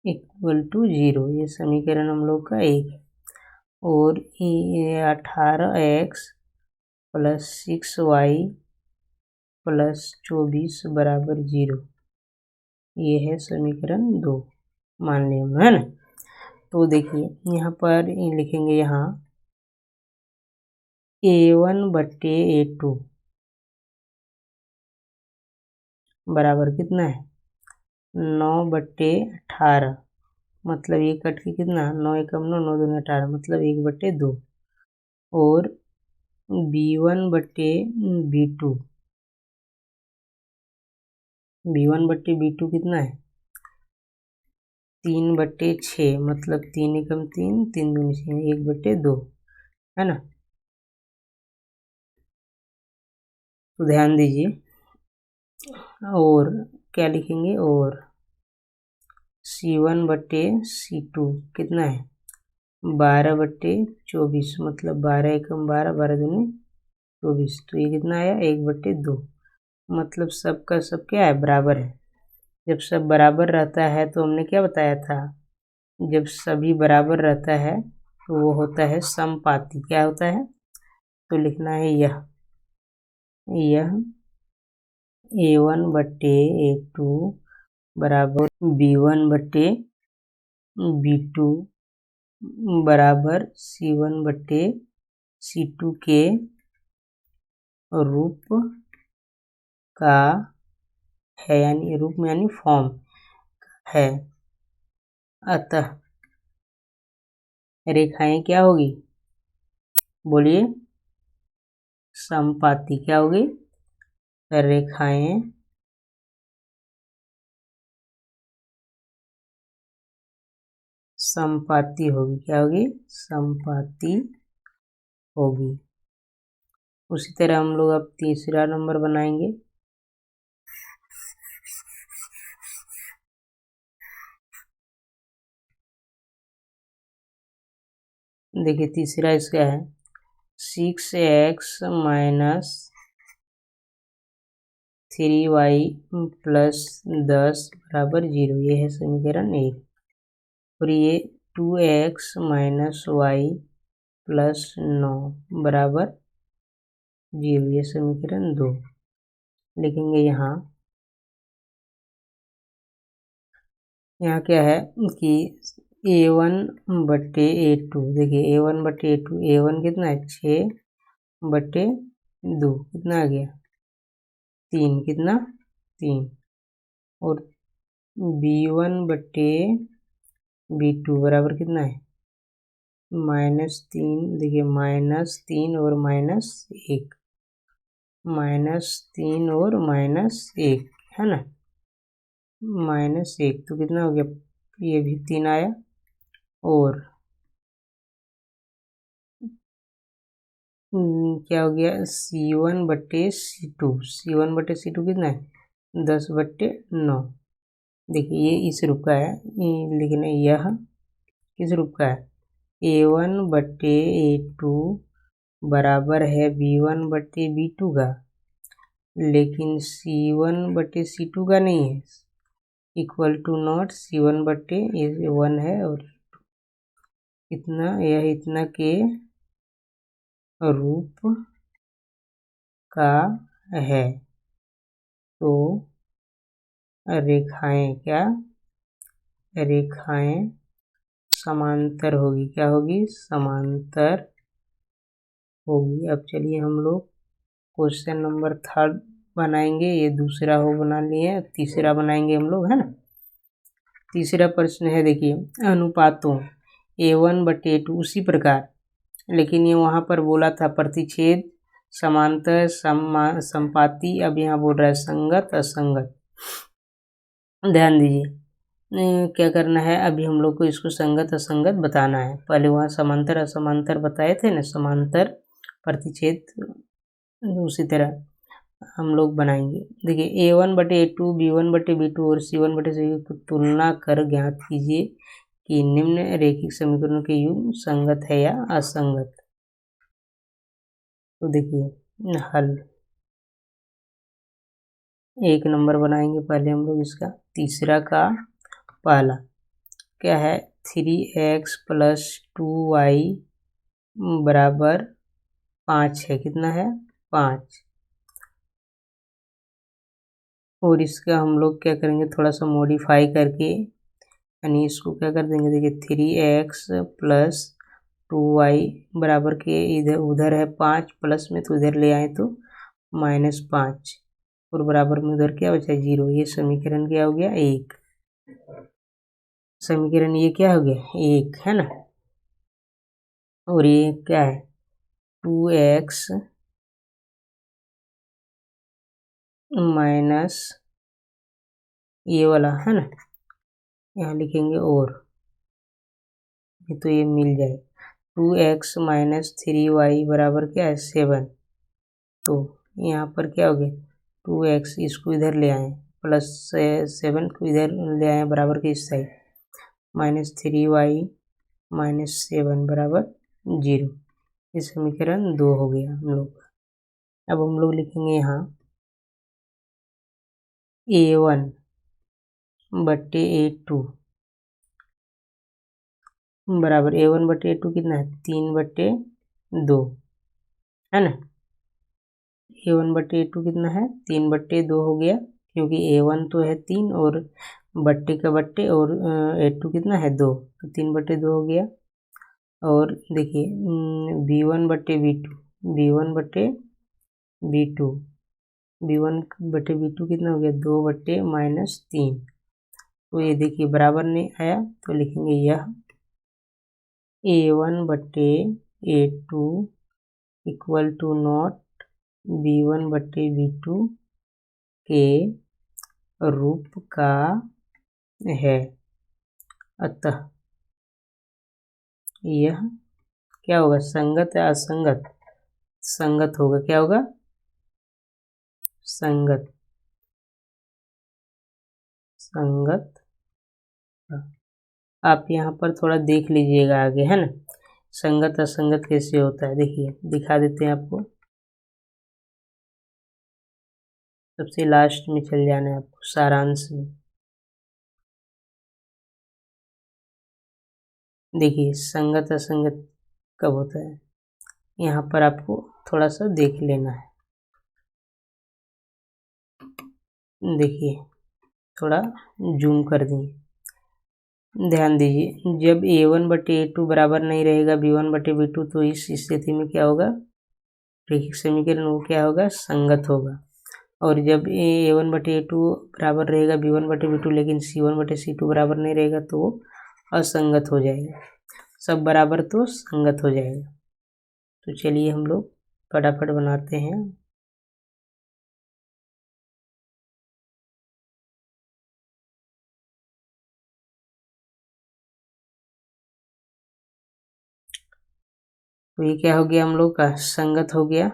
= 0। ये समीकरण हम लोग का 1 है। और ये 18x + 6y + 24 = 0। ये है समीकरण 2 मान लिया हम, है ना। तो देखिए यहाँ पर लिखेंगे यहाँ A1/A2 बराबर कितना है 9/18, मतलब ये कट के कितना 9 एकम 9, 9 दूनी 18, मतलब 1/2। और B1/B2 कितना है 3/6, मतलब 3 एकम 3, 3 दूनी 6, 1/2, है ना। तो ध्यान दीजिए। और क्या लिखेंगे, और C1/C2 कितना है 12/24, मतलब 12 एकम 12, 12 दूनी 24, तो ये कितना आया 1/2। मतलब सबका सब क्या है बराबर है। जब सब बराबर रहता है तो हमने क्या बताया था, जब सभी बराबर रहता है तो वो होता है समपाती। क्या होता है, तो लिखना है यह A1/A2 बराबर B1/B2 बराबर C1/C2 के रूप का है, यानी रूप में यानी फॉर्म है। अतः रेखाएं क्या होगी, बोलिए समपाती। क्या होगी, रेखाएं समपाती होगी। क्या होगी, समपाती होगी। उसी तरह हम लोग अब तीसरा नंबर बनाएंगे। देखिए तीसरा इसका है 6x - 3y + 10 = 0। ये है समीकरण 1। और ये 2x - y + 9 = 0। ये समीकरण 2 लिखेंगे। यहाँ क्या है कि A1/A2, देखिए A1/A2, A1 कितना है 6/2, कितना आ गया 3, कितना 3। और B1/B2 बराबर कितना है -3, देखिए -3 और -1, -3 और -1, है ना, -1, तो कितना हो गया, ये भी 3 आया। और क्या हो गया C1/C2 कितना है 10/9। देखिए ये इस रूप का है, लेकिन यह किस रूप का है A1/A2 बराबर है B1/B2 का, लेकिन C1/C2 का नहीं है, =नॉट C1/1 है। और इतना यह इतना के रूप का है। तो रेखाएं क्या, रेखाएं समांतर होगी। क्या होगी, समांतर होगी। अब चलिए हम लोग क्वेश्चन नंबर 3 बनाएंगे। ये दूसरा हो बना लिए, तीसरा बनाएंगे हम लोग, है ना। तीसरा प्रश्न है, देखिए अनुपातों A1/A2 उसी प्रकार, लेकिन ये वहाँ पर बोला था प्रतिच्छेद, समांतर, समपाती। अब यहाँ बोल रहा है संगत असंगत। ध्यान दीजिए क्या करना है, अभी हम लोग को इसको संगत असंगत बताना है। पहले वहाँ समांतर असमांतर बताए थे ना, समांतर प्रतिच्छेद उसी तरह। हम लोग बनाएंगे। देखिए A1/A2 B1/B2 और C1/C को तुलना कर ज्ञात कीजिए कि निम्न रैखिक समीकरणों के युग्म संगत है या असंगत। तो देखिए हल 1 नंबर बनाएंगे पहले हम लोग इसका। तीसरा का पहला क्या है 3x + 2y बराबर 5 है। कितना है 5। और इसका हम लोग क्या करेंगे थोड़ा सा मॉडिफाई करके, यानी इसको क्या कर देंगे। देखिए 3x + 2y बराबर के इधर उधर है 5 प्लस में, तो इधर ले आए तो -5 और बराबर में उधर क्या बचा 0। ये समीकरण क्या हो गया 1। समीकरण ये क्या हो गया 1 है ना। और ये क्या है 2x माइनस ये वाला है ना, यहाँ लिखेंगे और तो ये मिल जाए 2x - 3y बराबर क्या है 7। तो यहाँ पर क्या हो गया 2x इसको इधर ले आए +7 को इधर ले आए बराबर के इस साइड -3y - 7 बराबर 0। ये समीकरण 2 हो गया हम लोग का। अब हम लोग लिखेंगे यहाँ A1/A2 बराबर A1/A2 कितना है 3/2 है ना। A1/A2 कितना है 3/2 हो गया, क्योंकि A1 तो है 3 और बट्टे का बट्टे और A2 कितना है 2, तो 3/2 हो गया। और देखिए B1/B2 B1/B2 कितना हो गया 2/-3। तो ये देखिए बराबर नहीं आया, तो लिखेंगे यह A1/A2 = नॉट B1/B2 के रूप का है। अतः यह क्या होगा संगत या असंगत। संगत होगा। क्या होगा संगत। संगत। आप यहाँ पर थोड़ा देख लीजिएगा आगे है ना, संगत असंगत कैसे होता है। देखिए दिखा देते हैं आपको। सबसे लास्ट में चल जाना है आपको सारांश में। देखिए संगत असंगत कब होता है, यहाँ पर आपको थोड़ा सा देख लेना है। देखिए थोड़ा जूम कर दिए, ध्यान दीजिए। जब A1/A2 बराबर नहीं रहेगा B1/B2, तो इस स्थिति में क्या होगा रैखिक समीकरण वो क्या होगा संगत होगा। और जब A1/A2 बराबर रहेगा B1/B2 लेकिन C1/C2 बराबर नहीं रहेगा तो वो असंगत हो जाएगा। सब बराबर तो संगत हो जाएगा। तो चलिए हम लोग फटाफट बनाते हैं। तो ये क्या हो गया हम लोग का संगत हो गया।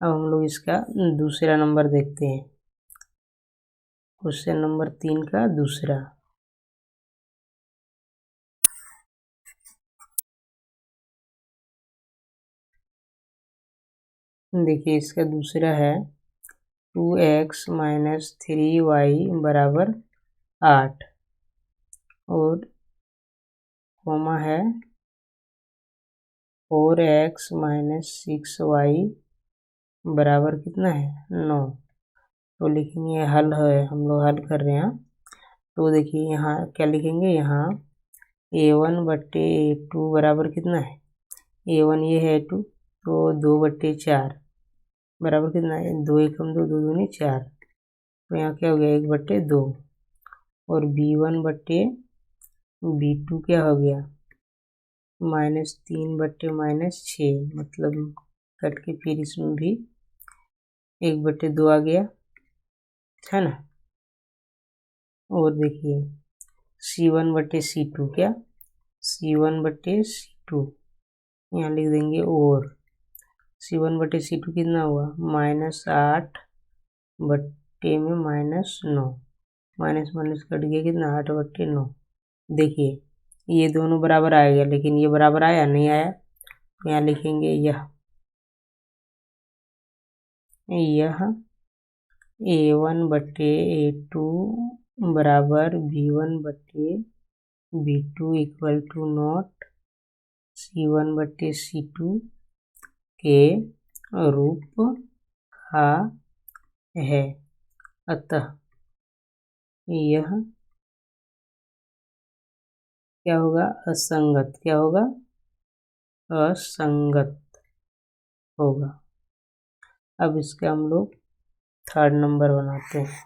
अब हम लोग इसका दूसरा नंबर देखते हैं। क्वेश्चन नंबर 3 का दूसरा। देखिए इसका दूसरा है 2x - 3y बराबर 8 और कॉमा है 4x - 6y बराबर कितना है 9। तो लिखेंगे हल है, हम लोग हल कर रहे हैं। तो देखिए यहाँ क्या लिखेंगे, यहाँ A1/A2 बराबर कितना है A1 ये है 2, तो 2/4 बराबर कितना है 2 एकम 2 2 दूनी 4। तो यहाँ क्या हो गया 1/2 और B1/B2 क्या हो गया -3/-6, मतलब कट के फिर इसमें भी 1/2 आ गया है ना। और देखिए C1/C2 क्या C1/C2 यहाँ लिख देंगे और C1/C2 कितना हुआ -8 बट्टे में -9, माइनस माइनस कट गया कितना 8/9। देखिए ये दोनों बराबर आ गया, लेकिन ये बराबर आया नहीं आया। यहाँ लिखेंगे यह A1/A2 बराबर B1/B2 equal to not C1/C2 के रूप का है। अतः यह क्या होगा असंगत, क्या होगा असंगत होगा। अब इसका हम लोग 3rd नंबर बनाते हैं।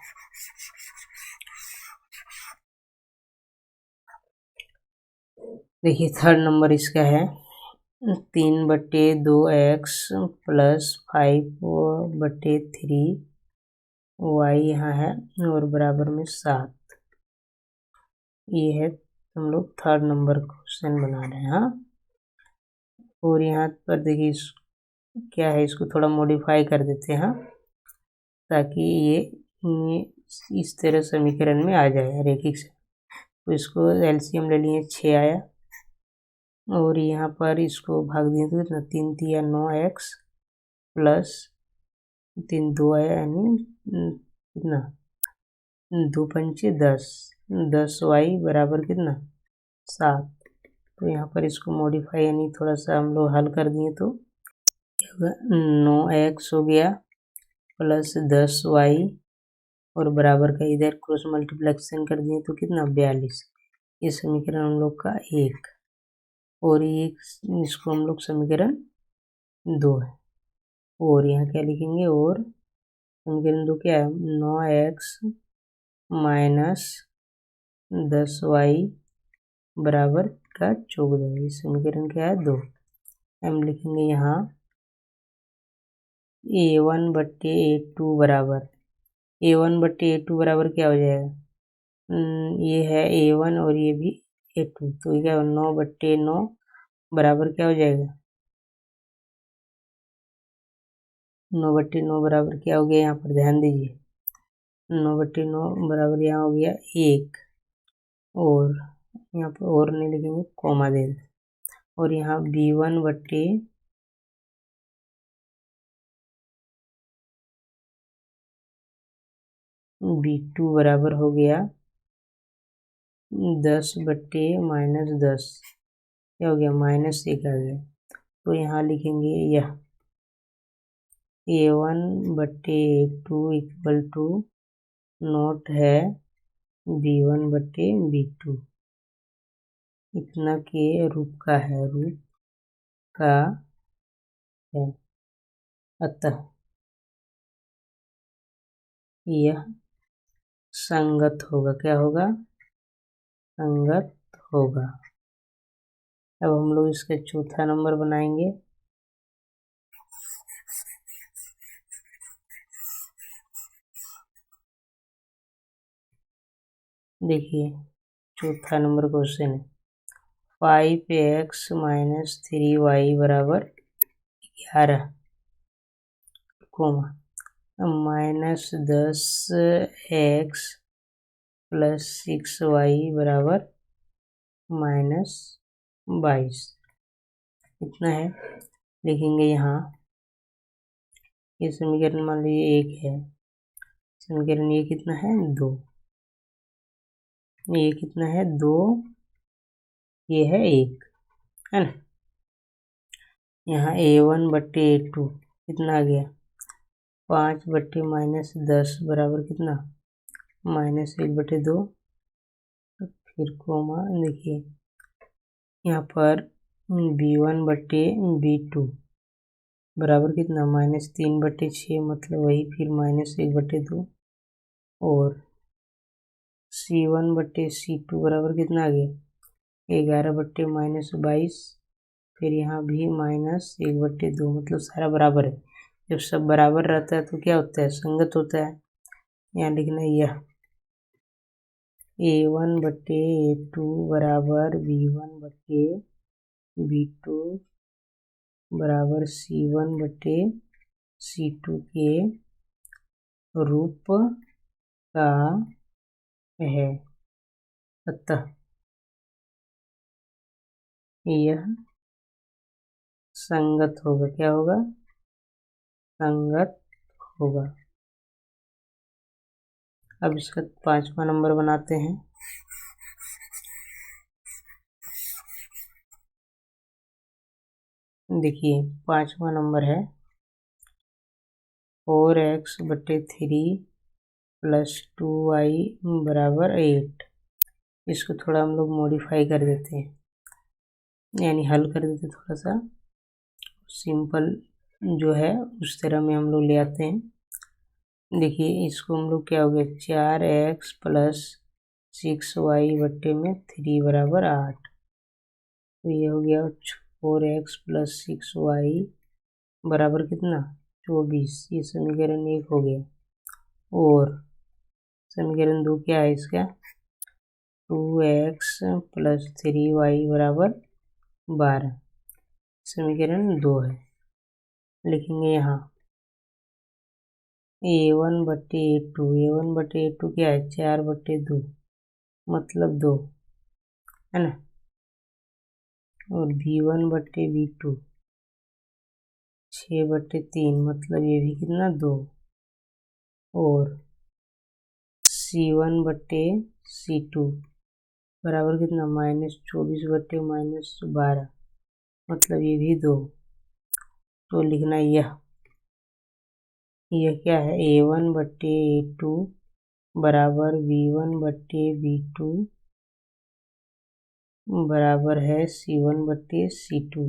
देखिए 3rd नंबर इसका है 3/2x प्लस 5/3 y यहाँ है और बराबर में 7। ये है हम लोग 3rd नंबर क्वेश्चन बना रहे हैं। हाँ, और यहाँ पर देखिए क्या है, इसको थोड़ा मॉडिफाई कर देते हैं ताकि ये इस तरह समीकरण में आ जाए रैखिक से। तो इसको एलसीएम ले लिए 6 आया और यहाँ पर इसको भाग दिए तो कितना 3 तिया 9x प्लस 3 2 आया, यानी कितना 2 पंचे 10, 10y बराबर कितना 7। तो यहाँ पर इसको मॉडिफाई यानी थोड़ा सा हम लोग हल कर दिए तो क्या होगा 9x हो गया प्लस 10y और बराबर का इधर क्रॉस मल्टीप्लेक्शन कर दिए तो कितना 42। ये समीकरण हम लोग का 1 और ये इसको हम लोग समीकरण 2 है। और यहाँ क्या लिखेंगे, और समीकरण 2 क्या है 9x माइनस 10y बराबर का 14। ये समीकरण क्या है 2। हम लिखेंगे यहाँ A1/A2 बराबर A1/A2 बराबर क्या हो जाएगा, ये है A1 और ये भी A2, तो ये क्या 9/9 बराबर क्या हो जाएगा 9/9 बराबर क्या हो गया, यहाँ पर ध्यान दीजिए 9/9 बराबर यहाँ हो गया 1 और यहाँ पर और नहीं लिखेंगे कॉमा दे दें और यहाँ B1/B2 बराबर हो गया 10/-10 क्या हो गया -1 आ गया। तो यहाँ लिखेंगे यह A1/A2 इक्वल टू नोट है B1/B2 इतना के रूप का है, रूप का है। अतः यह संगत होगा, क्या होगा संगत होगा। अब हम लोग इसका 4था नंबर बनाएंगे। देखिए 4था नंबर क्वेश्चन है 5x माइनस 3y बराबर 11 कोमा -10x प्लस 6y बराबर -22 इतना है। लिखेंगे यहाँ ये समीकरण मान लीजिए 1 है, समीकरण ये कितना है 2, ये कितना है 2, ये है 1 है ना। यहाँ A1/A2 कितना आ गया 5/-10 बराबर कितना -1/2 फिर कोमा। देखिए यहाँ पर B1/B2 बराबर कितना -3/6 मतलब वही फिर -1/2 और C1/C2 बराबर कितना आ गया 11/-22 फिर यहाँ भी -1/2 मतलब सारा बराबर है। जब सब बराबर रहता है तो क्या होता है संगत होता है। यहाँ लिखना यह A1/A2 बराबर B1/B2 बराबर C1 बटे C2 के रूप का है, अतः यह संगत होगा। क्या होगा? संगत होगा। अब इसका 5वां नंबर बनाते हैं। देखिए 5वां नंबर है 4x बटे 3 प्लस 2y बराबर 8। इसको थोड़ा हम लोग मॉडिफाई कर देते हैं, यानी हल कर देते हैं, थोड़ा सा सिंपल जो है उस तरह में हम लोग ले आते हैं। देखिए इसको हम लोग क्या हो गया 4x प्लस 6y बटे में 3 बराबर 8। तो ये हो गया 4x प्लस 6y बराबर कितना 24। ये समीकरण 1 हो गया। और समीकरण 2 क्या है इसका 2x प्लस 3y बराबर 12। समीकरण 2 है। लिखेंगे यहाँ A1 बटे A2। A1 बटे A2 क्या है 4 बटे 2 मतलब 2 है ना। और B1 बटे B2 6 बटे 3 मतलब ये भी कितना 2। और C1 बटे C2 बराबर कितना -24 बटे -12 मतलब ये भी 2। तो लिखना यह क्या है A1 बटे A2 बराबर B1 बटे B2 बराबर है C1 बटे C2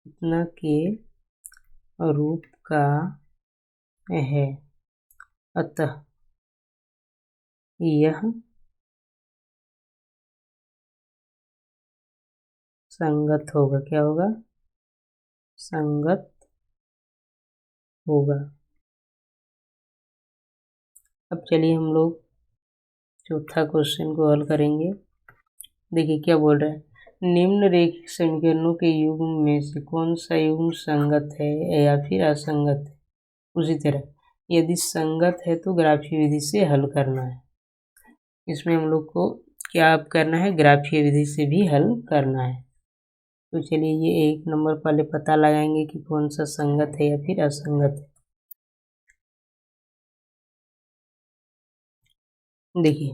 इतना के रूप का है, अतः यह संगत होगा। क्या होगा? संगत होगा। अब चलिए हम लोग चौथा क्वेश्चन को हल करेंगे। देखिए क्या बोल रहा है निम्नरेखिक समीकरणों के युग्म में से कौन सा युग्म संगत है या फिर असंगत है। उसी तरह यदि संगत है तो ग्राफीय विधि से हल करना है। इसमें हम लोग को क्या अब करना है ग्राफीय विधि से भी हल करना है। तो चलिए ये 1 नंबर पहले पता लगाएंगे कि कौन सा संगत है या फिर असंगत है। देखिए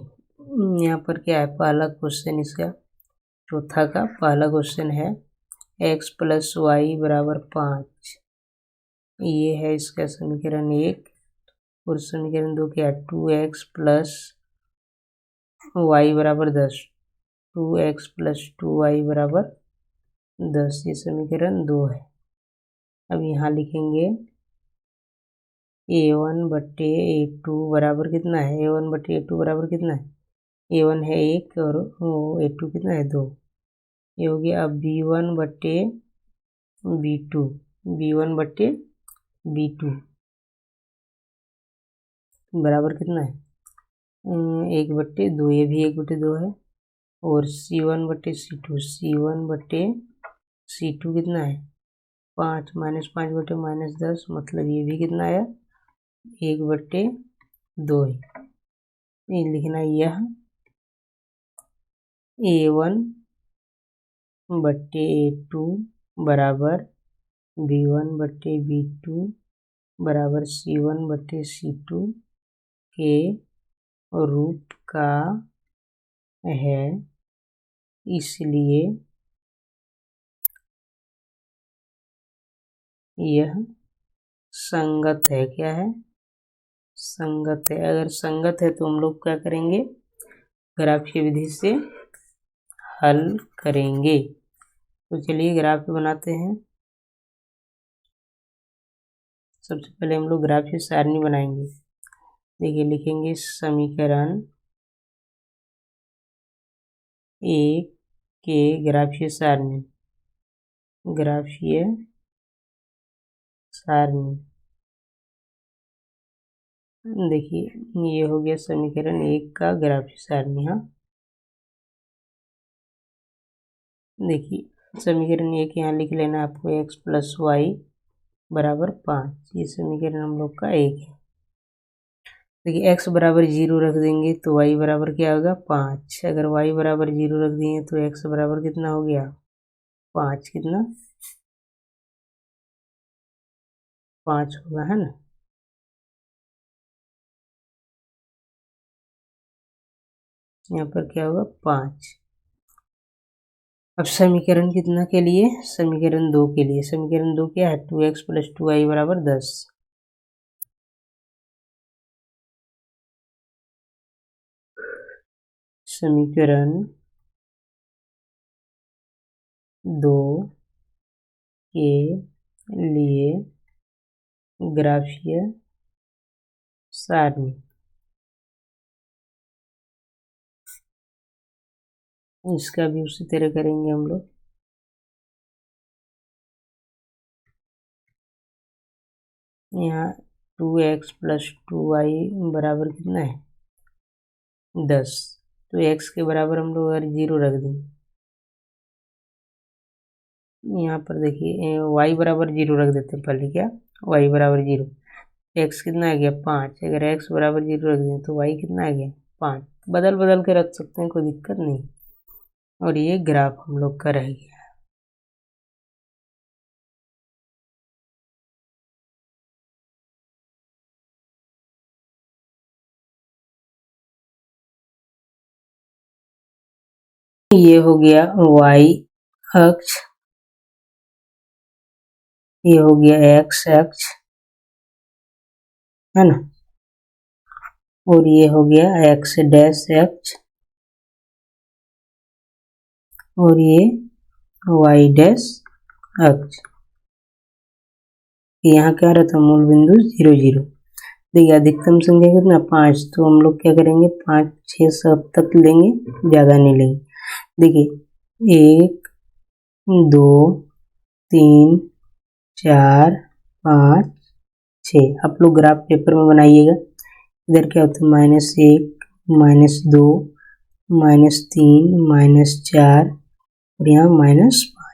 यहाँ पर क्या है पहला क्वेश्चन इसका चौथा का पहला क्वेश्चन है x प्लस वाई बराबर 5। ये है इसका समीकरण 1। और समीकरण 2 क्या है 2x प्लस वाई बराबर 10। 2x प्लस 2y बराबर 10। ये समीकरण 2 है। अब यहाँ लिखेंगे A1 बटे A2 बराबर कितना है A1 बटे A2 बराबर कितना है A1 है 1 और A2 कितना है 2। ये हो गया। अब B1 बटे B2 B1 बटे B2 बराबर कितना है 1 बटे 2। ये भी 1 बटे 2 है। और C1 बटे C2 C1 बटे C2 कितना है 5 -5 बटे -10 मतलब ये भी कितना आया 1 बटे 2 है। ये लिखना यह A1 बटे A2 बराबर B1 बटे B2 बराबर C1 बटे C2 के रूप का है, इसलिए यह संगत है। क्या है संगत है। अगर संगत है तो हम लोग क्या करेंगे ग्राफीय विधि से हल करेंगे। तो चलिए ग्राफ बनाते हैं। सबसे पहले हम लोग ग्राफीय सारणी बनाएंगे। देखिए लिखेंगे समीकरण 1 के ग्राफीय सारणी देखिए ये हो गया समीकरण 1 का ग्राफीय सारणी। हाँ देखिए समीकरण एक यहाँ लिख लेना आपको, x + y बराबर 5। ये समीकरण हम लोग का एक है। देखिए x बराबर 0 रख देंगे तो y बराबर क्या होगा 5। अगर y बराबर 0 रख देंगे तो x बराबर कितना हो गया 5, कितना 5 होगा, है ना। यहाँ पर क्या होगा 5। अब समीकरण कितना के लिए, समीकरण 2 के लिए। समीकरण 2 क्या है, 2x + 2y बराबर 10। समीकरण 2 के लिए ग्राफीय सारणी। इसका भी उसी तरह करेंगे हम लोग। यहाँ 2x + 2y बराबर कितना है 10। तो x के बराबर हम लोग अगर 0 रख दें, यहाँ पर देखिए y बराबर 0 रख देते हैं पहले, क्या y बराबर 0, x कितना आ गया 5। अगर x बराबर 0 रख दें तो y कितना आ गया 5। बदल बदल के रख सकते हैं, कोई दिक्कत नहीं। और ये ग्राफ हम लोग का रह गया। ये हो गया y अक्ष, ये हो गया x अक्ष, है ना। और ये हो गया x डैश अक्ष, और ये y डैश अक्ष। यहाँ क्या रहता है मूल बिंदु 0 0। देखिए अधिकतम संख्या कितना 5, तो हम लोग क्या करेंगे 5 6 7 तक लेंगे, ज़्यादा नहीं लेंगे। देखिए 1 2 3 4 5 6। आप लोग ग्राफ पेपर में बनाइएगा। इधर क्या होता है -1 -2 -3 -4 और यहाँ -5।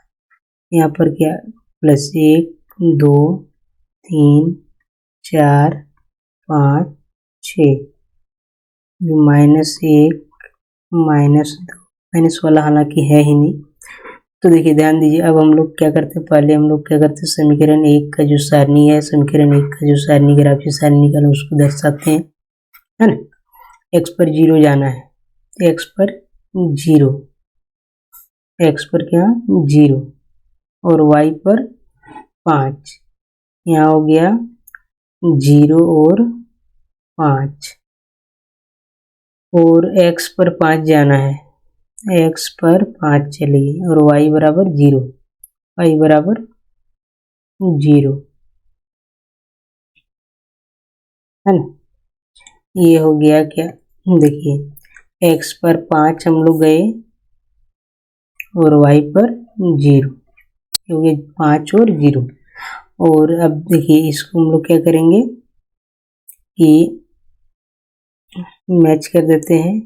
यहाँ पर क्या +1 2 3 4 5 6, -1 -2 माइनस वाला हालांकि है ही नहीं। तो देखिए ध्यान दीजिए, अब हम लोग क्या करते हैं, पहले हम लोग क्या करते हैं समीकरण 1 का जो सारणी है, समीकरण 1 का जो सारणी ग्राफीय सारणी निकाला उसको दर्शाते हैं, है ना। x पर 0 जाना है, x पर 0, x पर क्या 0 और y पर 5। यहाँ हो गया 0 और 5, और x पर 5 जाना है, x पर 5 चलिए, और y बराबर 0, y बराबर 0, है ना। ये हो गया क्या, देखिए x पर 5 हम लोग गए और y पर 0, हो गया 5 और 0। और अब देखिए इसको हम लोग क्या करेंगे कि मैच कर देते हैं,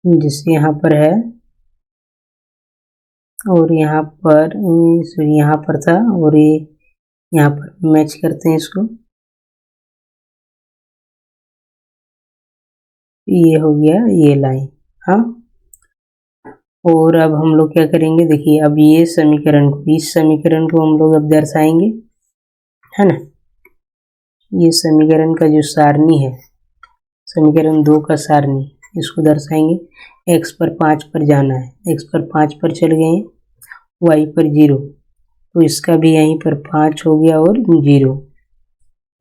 जिससे यहाँ पर है और यहाँ पर यहाँ पर था, और ये यहाँ पर मैच करते हैं इसको। ये हो गया ये लाइन, हाँ। और अब हम लोग क्या करेंगे, देखिए अब ये समीकरण को, इस समीकरण को हम लोग अब दर्शाएंगे, है ना। ये समीकरण का जो सारणी है, समीकरण 2 का सारणी, इसको दर्शाएंगे। x पर 5 पर जाना है, x पर 5 पर चल गए, y पर 0, तो इसका भी यहीं पर 5 हो गया और 0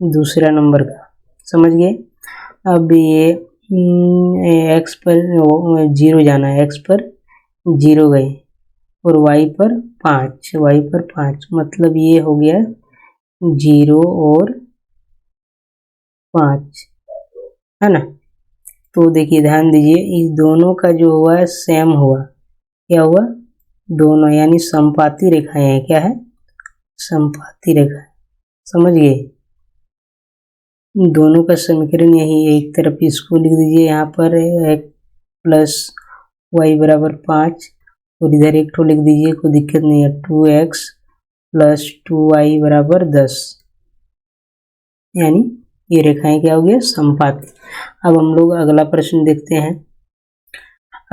दूसरा नंबर का, समझ गए। अब ये x पर 0 जाना है, x पर 0 गए और y पर 5, मतलब ये हो गया 0 और 5, है ना। तो देखिए ध्यान दीजिए, इस दोनों का जो हुआ है सेम हुआ, क्या हुआ दोनों यानी समपाती रेखाएं हैं, क्या है समपाती रेखा, समझ गए। दोनों का समीकरण यही, एक तरफ इसको लिख दीजिए यहाँ पर x y बराबर 5 और इधर एक ठो लिख दीजिए, कोई दिक्कत नहीं है। 2x प्लस 2y बराबर 10, यानी ये रेखाएं क्या हो गया, समपाती। अब हम लोग अगला प्रश्न देखते हैं।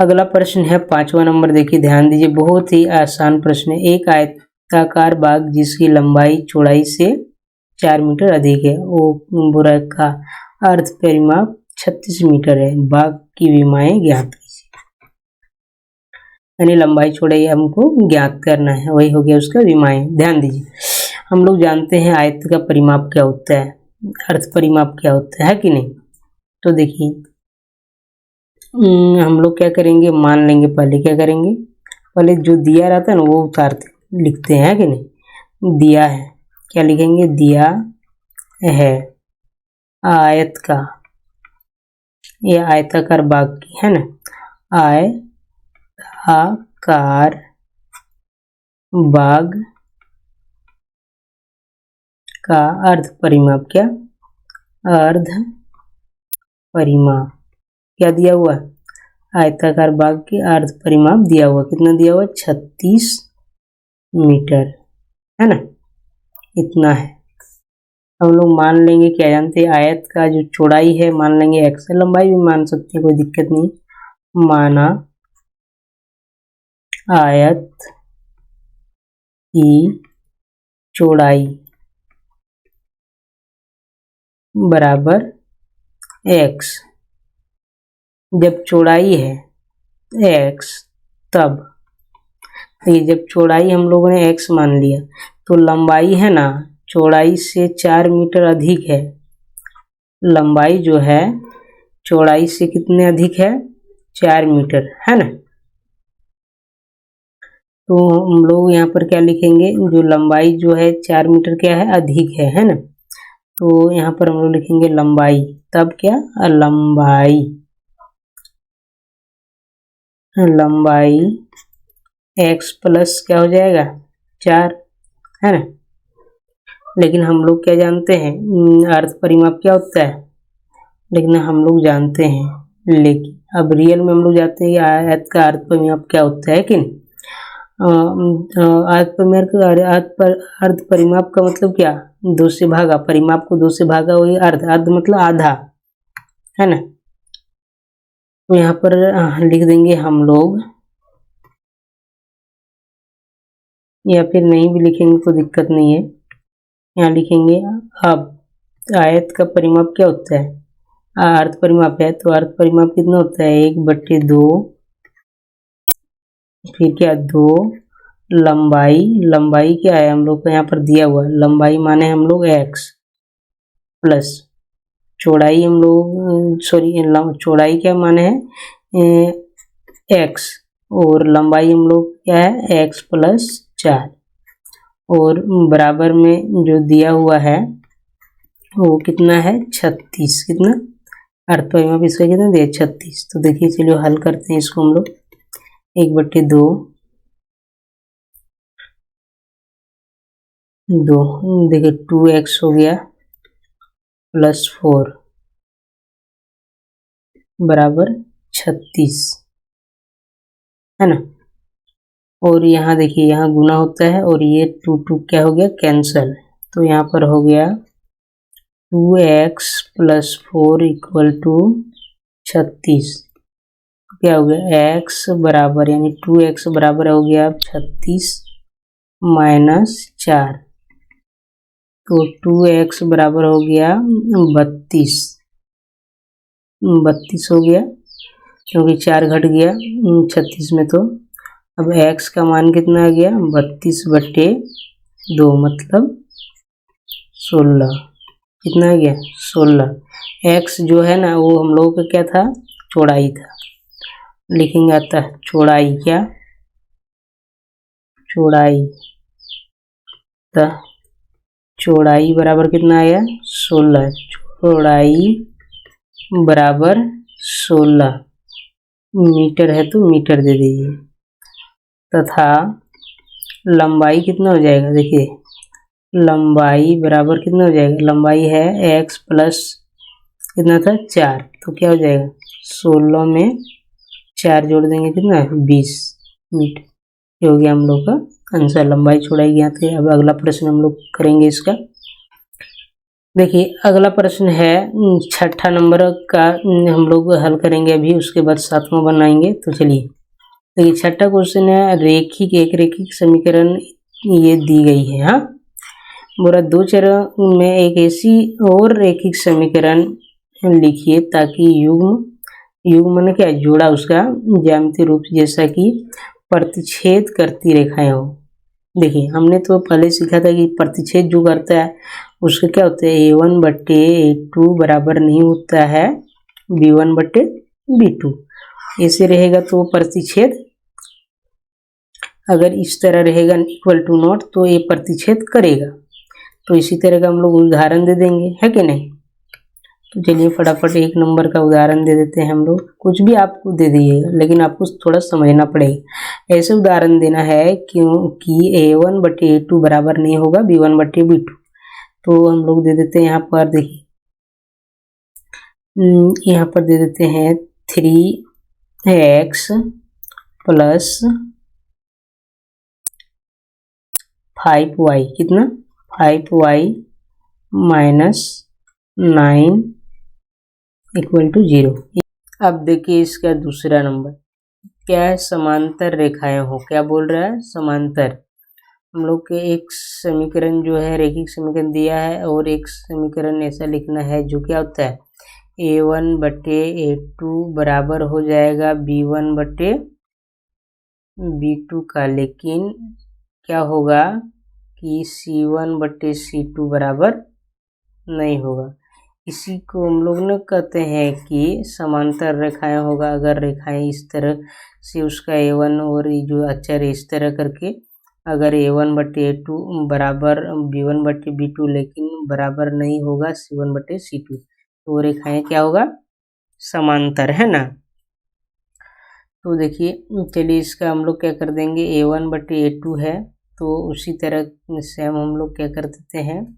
अगला प्रश्न है 5वां नंबर। देखिए ध्यान दीजिए, बहुत ही आसान प्रश्न है। एक आयताकार बाग जिसकी लंबाई चौड़ाई से 4 मीटर अधिक है, वो का अर्ध परिमाप 36 मीटर है। बाग की विमाएं ज्ञात कीजिए, यानी लंबाई चौड़ाई हमको ज्ञात करना है, वही हो गया उसका विमाएं। ध्यान दीजिए, हम लोग जानते हैं आयत का परिमाप क्या होता है, अर्ध परिमाप क्या होता है कि नहीं। तो देखिए हम लोग क्या करेंगे, मान लेंगे, पहले क्या करेंगे, पहले जो दिया रहता है ना वो उतारते लिखते हैं कि नहीं। दिया है, क्या लिखेंगे, दिया है आयत का, ये आयताकार बाग की है ना, आयताकार बाग का अर्ध परिमाप, क्या अर्ध परिमाप क्या दिया हुआ है, आयताकार बाग के अर्ध परिमाप दिया हुआ, कितना दिया हुआ, 36 मीटर, है ना, इतना है। हम लोग मान leंगे, क्या जानते हैं, आयत का जो चौड़ाई है मान लेंगे x है, लंबाई भी मान सकते हैं, कोई दिक्कत नहीं। माना आयत की चौड़ाई बराबर x, जब चौड़ाई है x तब, ये जब चौड़ाई हम लोगों ने x मान लिया तो लंबाई है ना चौड़ाई से 4 मीटर अधिक है। लंबाई जो है चौड़ाई से कितने अधिक है, 4 मीटर, है ना। तो हम लोग यहाँ पर क्या लिखेंगे, जो लंबाई जो है 4 मीटर क्या है, अधिक है ना। तो यहाँ पर हम लोग लिखेंगे लंबाई, तब क्या, लंबाई x प्लस क्या हो जाएगा, 4, है ना। लेकिन हम लोग क्या जानते हैं, अर्ध परिमाप क्या होता है, लेकिन हम लोग जानते हैं, लेकिन अब रियल में हम लोग जानते हैं कि आयत का अर्ध परिमाप क्या होता है कि नहीं। अर्ध परिमाप का मतलब क्या, 2 से भागा, परिमाप को 2 से भागा, वही अर्ध, अर्ध मतलब आधा, है ना। तो यहाँ पर लिख देंगे हम लोग, या फिर नहीं भी लिखेंगे तो दिक्कत नहीं है, यहाँ लिखेंगे। अब आयत का परिमाप क्या होता है, अर्ध परिमाप है, तो अर्ध परिमाप कितना होता है, 1/2, फिर क्या 2, लंबाई क्या है हम लोग को यहाँ पर दिया हुआ है, लंबाई माने हम लोग x प्लस चौड़ाई, हम लोग चौड़ाई क्या माने है x, और लंबाई हम लोग क्या है x प्लस 4, और बराबर में जो दिया हुआ है वो कितना है, 36, कितना अर्ध परिमाप इसका कितना दिया, 36। तो देखिए चलिए हल करते हैं इसको हम लोग, 1/2, 2, देखिए 2x हो गया प्लस 4 बराबर 36, है ना। और यहाँ देखिए, यहाँ गुना होता है और ये 2 क्या हो गया, कैंसल। तो यहाँ पर हो गया 2x प्लस 4 इक्वल टू 36, क्या हो गया, x बराबर, यानी 2x बराबर हो गया 36 माइनस 4, तो 2x बराबर हो गया 32 हो गया, क्योंकि 4 घट गया 36 में। तो अब x का मान कितना आ गया, 32/2 मतलब 16, कितना आ गया, 16। x जो है ना वो हम लोगों का क्या था, चौड़ाई था, लिखेंगे आता है चौड़ाई, क्या चौड़ाई, तो चौड़ाई बराबर कितना आया, 16, चौड़ाई बराबर 16, मीटर है तो मीटर दे दीजिए, तथा लंबाई कितना हो जाएगा, देखिए लंबाई बराबर कितना हो जाएगा, लंबाई है x प्लस कितना था, 4, तो क्या हो जाएगा, 16 में 4 जोड़ देंगे कितना 20 मीटर। ये हो गया हम लोग का आंसर, लंबाई चौड़ाई ज्ञात है। अब अगला प्रश्न हम लोग करेंगे इसका। देखिए अगला प्रश्न है 6ठा नंबर का, हम लोग हल करेंगे अभी, उसके बाद 7वां बनाएंगे। तो चलिए देखिए 6ठा क्वेश्चन है, रेखिक एक रेखिक समीकरण ये दी गई है। हाँ बोला 2 चरों में एक ऐसी और रेखिक समीकरण लिखिए ताकि युग्म माने क्या जोड़ा उसका ज्यामितीय रूप जैसा कि प्रतिच्छेद करती रेखाएं हो। देखिए हमने तो पहले सीखा था कि प्रतिच्छेद जो करता है उसका क्या होता है A1/A2 बराबर नहीं होता है B1/B2। ऐसे रहेगा तो प्रतिच्छेद, अगर इस तरह रहेगा इक्वल टू नॉट तो ये प्रतिच्छेद करेगा। तो इसी तरह का हम लोग उदाहरण दे देंगे, है कि नहीं। तो चलिए फटाफट 1 नंबर का उदाहरण दे देते हैं हम लोग। कुछ भी आपको दे दिएगा लेकिन आपको थोड़ा समझना पड़ेगा। ऐसे उदाहरण देना है क्योंकि A1/A2 बराबर नहीं होगा B1/B2। तो हम लोग दे देते हैं यहाँ पर, देखिए यहाँ पर दे देते हैं 3x प्लस 5y, कितना 5y माइनस 9 इक्वल टू 0। अब देखिए इसका दूसरा नंबर क्या है, समांतर रेखाएं हो। क्या बोल रहा है, समांतर। हम लोग के एक समीकरण जो है रेखिक समीकरण दिया है और एक समीकरण ऐसा लिखना है जो क्या होता है A1/A2 बराबर हो जाएगा B1/B2 का, लेकिन क्या होगा कि C1/C2 बराबर नहीं होगा। इसी को हम लोग न कहते हैं कि समांतर रेखाएं होगा। अगर रेखाएं इस तरह से उसका A1 और जो अक्षर इस तरह करके अगर A1/A2 बराबर B1/B2 लेकिन बराबर नहीं होगा C1/C2 तो रेखाएं क्या होगा, समांतर, है ना। तो देखिए चलिए इसका हम लोग क्या कर देंगे, A1/A2 है तो उसी तरह से हम लोग क्या कर देते हैं,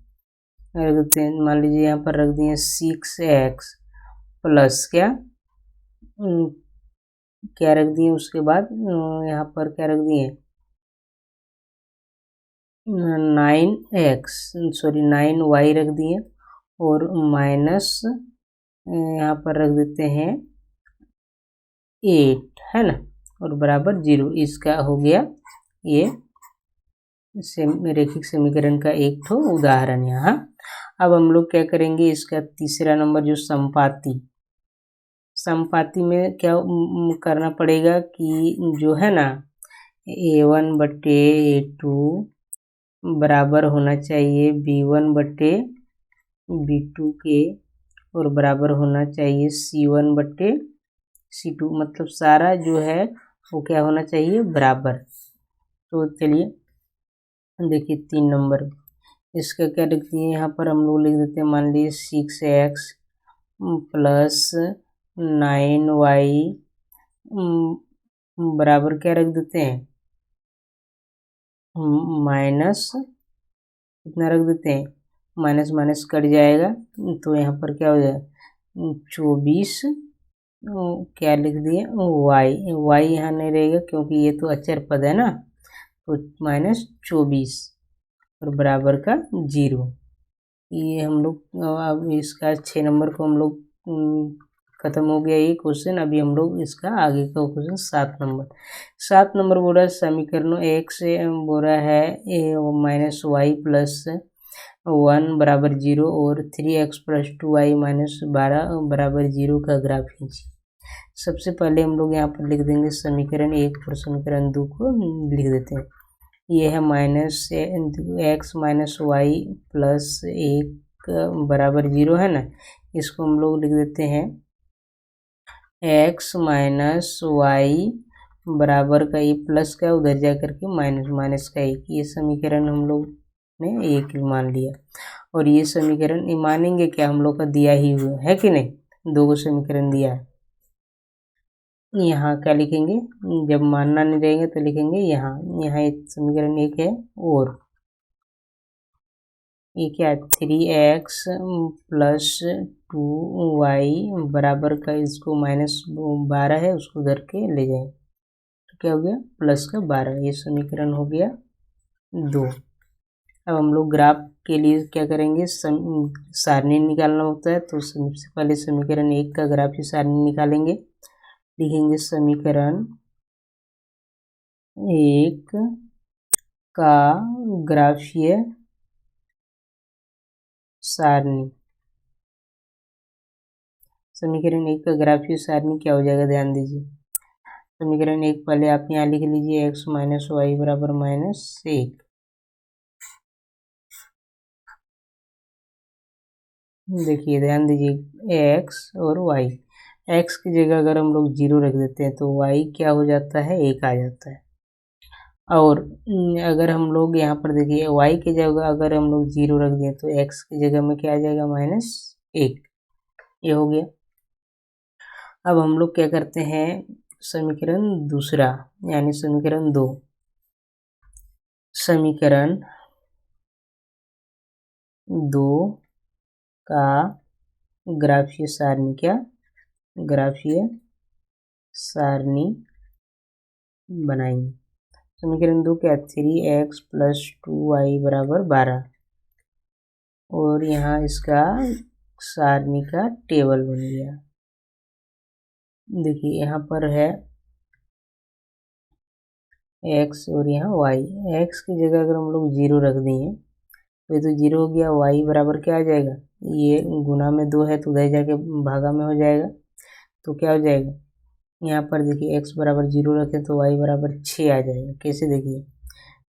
रख देते हैं। मान लीजिए यहाँ पर रख दिए 6x प्लस क्या रख दिए, उसके बाद यहाँ पर क्या रख दिए 9y रख दिए और माइनस यहाँ पर रख देते हैं 8, है ना, और बराबर 0। इसका हो गया ये रेखिक समीकरण का एक ठो उदाहरण यहाँ। अब हम लोग क्या करेंगे, इसका तीसरा नंबर जो समपाती में क्या करना पड़ेगा कि जो है ना A1/A2 बराबर होना चाहिए B1/B2 के और बराबर होना चाहिए C1/C2, मतलब सारा जो है वो क्या होना चाहिए, बराबर। तो चलिए देखिए 3 नंबर इसका क्या लिख दिए, यहाँ पर हम लोग लिख देते हैं, मान लीजिए 6x प्लस 9y बराबर क्या रख देते हैं माइनस, कितना रख देते हैं, माइनस माइनस कट जाएगा तो यहाँ पर क्या हो जाएगा 24, क्या लिख दिए y यहाँ नहीं रहेगा क्योंकि ये तो अचर पद है ना, तो -24 और बराबर का 0। ये हम लोग अब इसका 6 नंबर को हम लोग खत्म हो गया ये क्वेश्चन। अभी हम लोग इसका आगे का क्वेश्चन 7 नंबर बोल रहा है समीकरणों एक से बोल रहा है -y प्लस 1 बराबर 0 और 3x प्लस 2y माइनस 12 बराबर 0 का ग्राफ खींचिए। सबसे पहले हम लोग यहाँ पर लिख देंगे समीकरण 1 और समीकरण 2 को लिख देते हैं। ये है -x माइनस वाई प्लस 1 बराबर 0, है ना। इसको हम लोग लिख देते हैं x माइनस वाई बराबर का ये प्लस का उधर जा करके माइनस का 1। ये समीकरण हम लोग ने 1 मान लिया और ये समीकरण मानेंगे क्या, हम लोग का दिया ही हुआ है कि नहीं, 2 समीकरण दिया है। यहाँ क्या लिखेंगे, जब मानना नहीं रहेंगे तो लिखेंगे यहाँ एक समीकरण 1 है और ये क्या है 3x प्लस 2y बराबर का, इसको -12 है उसको उधर के ले जाए तो क्या हो गया प्लस का 12। ये समीकरण हो गया 2। अब हम लोग ग्राफ के लिए क्या करेंगे, सारणी निकालना होता है, तो सबसे पहले समीकरण 1 का ग्राफीय सारणी निकालेंगे। लिखेंगे समीकरण 1 का ग्राफीय सारणी। समीकरण 1 का ग्राफीय सारणी क्या हो जाएगा, ध्यान दीजिए। समीकरण 1 पहले आप यहाँ लिख लीजिए x माइनस वाई बराबर -1। देखिए ध्यान दीजिए x और y, x की जगह अगर हम लोग 0 रख देते हैं तो y क्या हो जाता है 1 आ जाता है। और अगर हम लोग यहाँ पर देखिए y की जगह अगर हम लोग 0 रख दें तो x की जगह में क्या आ जाएगा -1। ये हो गया। अब हम लोग क्या करते हैं, समीकरण दूसरा यानी समीकरण 2। समीकरण 2 का ग्राफीय सारणी, क्या ग्राफीय सारणी बनाएंगे। समीकरण 2 क्या 3x प्लस 2y बराबर 12, और यहाँ इसका सारणी का टेबल बन गया। देखिए यहाँ पर है x और यहाँ y। x की जगह अगर हम लोग 0 रख दिए तो ये तो 0 हो गया, y बराबर क्या आ जाएगा, ये गुना में 2 है तो उधर जाके भागा में हो जाएगा, तो क्या हो जाएगा यहाँ पर देखिए x बराबर 0 रखें तो y बराबर 6 आ जाएगा। कैसे देखिए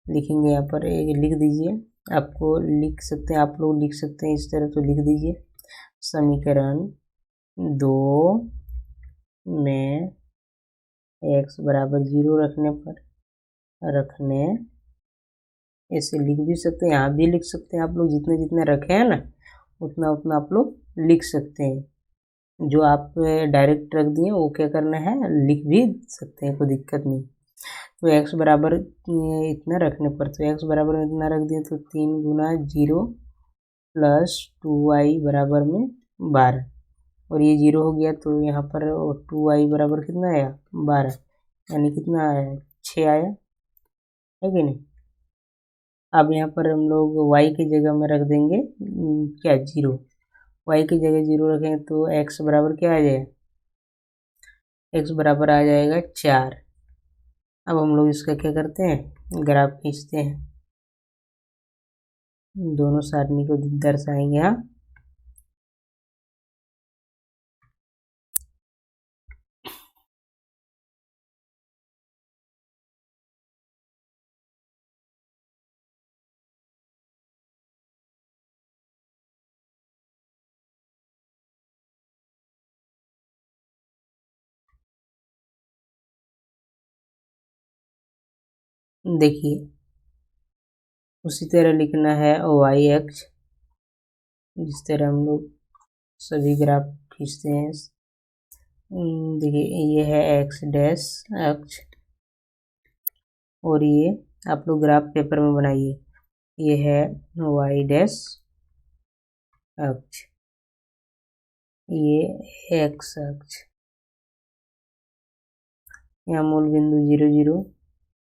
लिखेंगे, यहाँ पर एक लिख दीजिए, आपको लिख सकते हैं, आप लोग लिख सकते हैं इस तरह, तो लिख दीजिए समीकरण 2 में x बराबर 0 रखने ऐसे लिख भी सकते हैं, यहाँ भी लिख सकते हैं, आप लोग जितने जितने रखे हैं ना उतना उतना आप लोग लिख सकते हैं। जो आप डायरेक्ट रख दिए वो क्या करना है लिख भी सकते हैं, कोई दिक्कत नहीं। तो x बराबर इतना रखने पर, तो x बराबर इतना रख दिए तो 3 गुना 0 प्लस 2y बराबर में 12, और ये 0 हो गया तो यहाँ पर 2y बराबर कितना आया 12, यानी कितना आया 6 आया, है कि नहीं। अब यहाँ पर हम लोग y की जगह में रख देंगे क्या 0, y की जगह 0 रखेंगे तो x बराबर क्या आ जाएगा, x बराबर आ जाएगा 4। अब हम लोग इसका क्या करते हैं ग्राफ खींचते हैं, दोनों सारणी को दर्शाएंगे। हाँ देखिए उसी तरह लिखना है y अक्ष, जिस तरह हम लोग सभी ग्राफ खींचते हैं। देखिए ये है x डैश अक्ष, और ये आप लोग ग्राफ पेपर में बनाइए, ये है y डैश अक्ष, ये x अक्ष। यहाँ मूल बिंदु 0 0,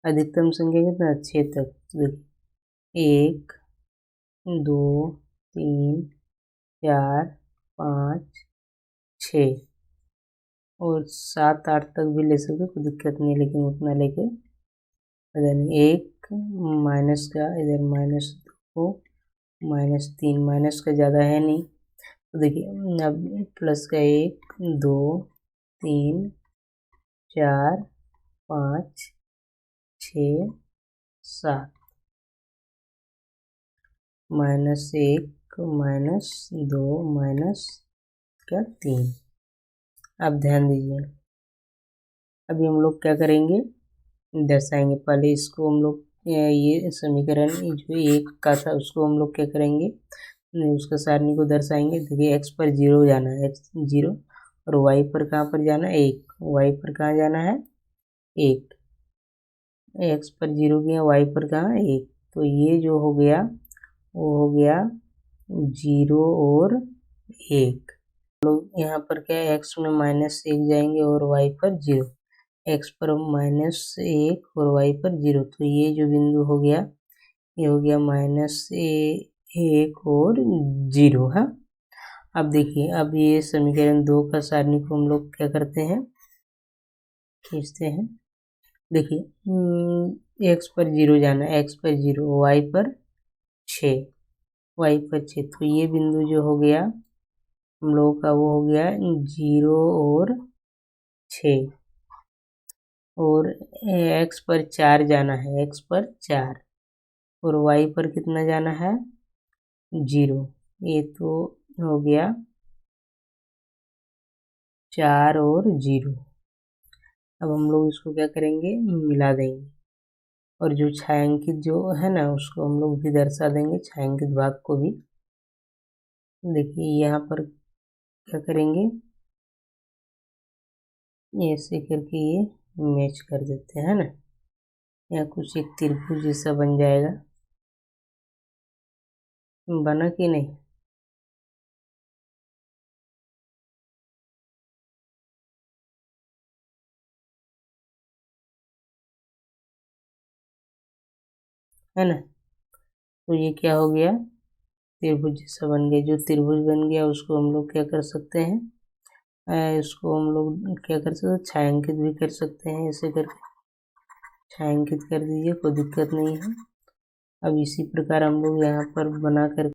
अधिकतम संख्या कितना 6 तक, देखिए 1 2 3 4 5 6 और 7 8 तक भी ले सकते, कोई दिक्कत नहीं, लेकिन उतना लेके एक माइनस का इधर -2 -3, माइनस का ज़्यादा है नहीं, तो देखिए अब प्लस का 1 2 3 4 5 6 7, -1 -2 माइनस क्या 3। अब ध्यान दीजिए, अभी हम लोग क्या करेंगे दर्शाएंगे। पहले इसको हम लोग ये समीकरण जो 1 का था उसको हम लोग क्या करेंगे, उसका सारणी को दर्शाएंगे। देखिए x पर 0 जाना है, x 0, और y पर कहाँ पर जाना है 1, y पर कहाँ जाना है 1, x पर 0 गया, y पर कहाँ 1, तो ये जो हो गया वो हो गया 0 और 1। लोग यहाँ पर क्या है, x में -1 जाएंगे और y पर 0, x पर -1 और y पर 0। तो ये जो बिंदु हो गया, ये हो गया -1 और 0। हाँ, अब देखिए, अब ये समीकरण 2 का सारणी को हम लोग क्या करते हैं, खींचते हैं। देखिए x पर 0 जाना, x पर 0, y पर 6, y पर 6। तो ये बिंदु जो हो गया हम लोगों का, वो हो गया 0 और 6। और x पर 4 जाना है, x पर 4, और y पर कितना जाना है, 0। ये तो हो गया 4 और 0। अब हम लोग इसको क्या करेंगे, मिला देंगे, और जो छायांकित जो है ना, उसको हम लोग भी दर्शा देंगे, छायांकित भाग को भी। देखिए यहाँ पर क्या करेंगे, ऐसे करके ये मैच कर देते हैं ना, यहाँ कुछ एक त्रिभुज जैसा बन जाएगा। बना कि नहीं? है ना? तो ये क्या हो गया, त्रिभुज जैसा बन गया। जो त्रिभुज बन गया उसको हम लोग क्या कर सकते हैं, इसको हम लोग क्या कर सकते हैं, छायांकित भी कर सकते हैं। ऐसे करके छायांकित कर दीजिए, कोई दिक्कत नहीं है। अब इसी प्रकार हम लोग यहाँ पर बना करके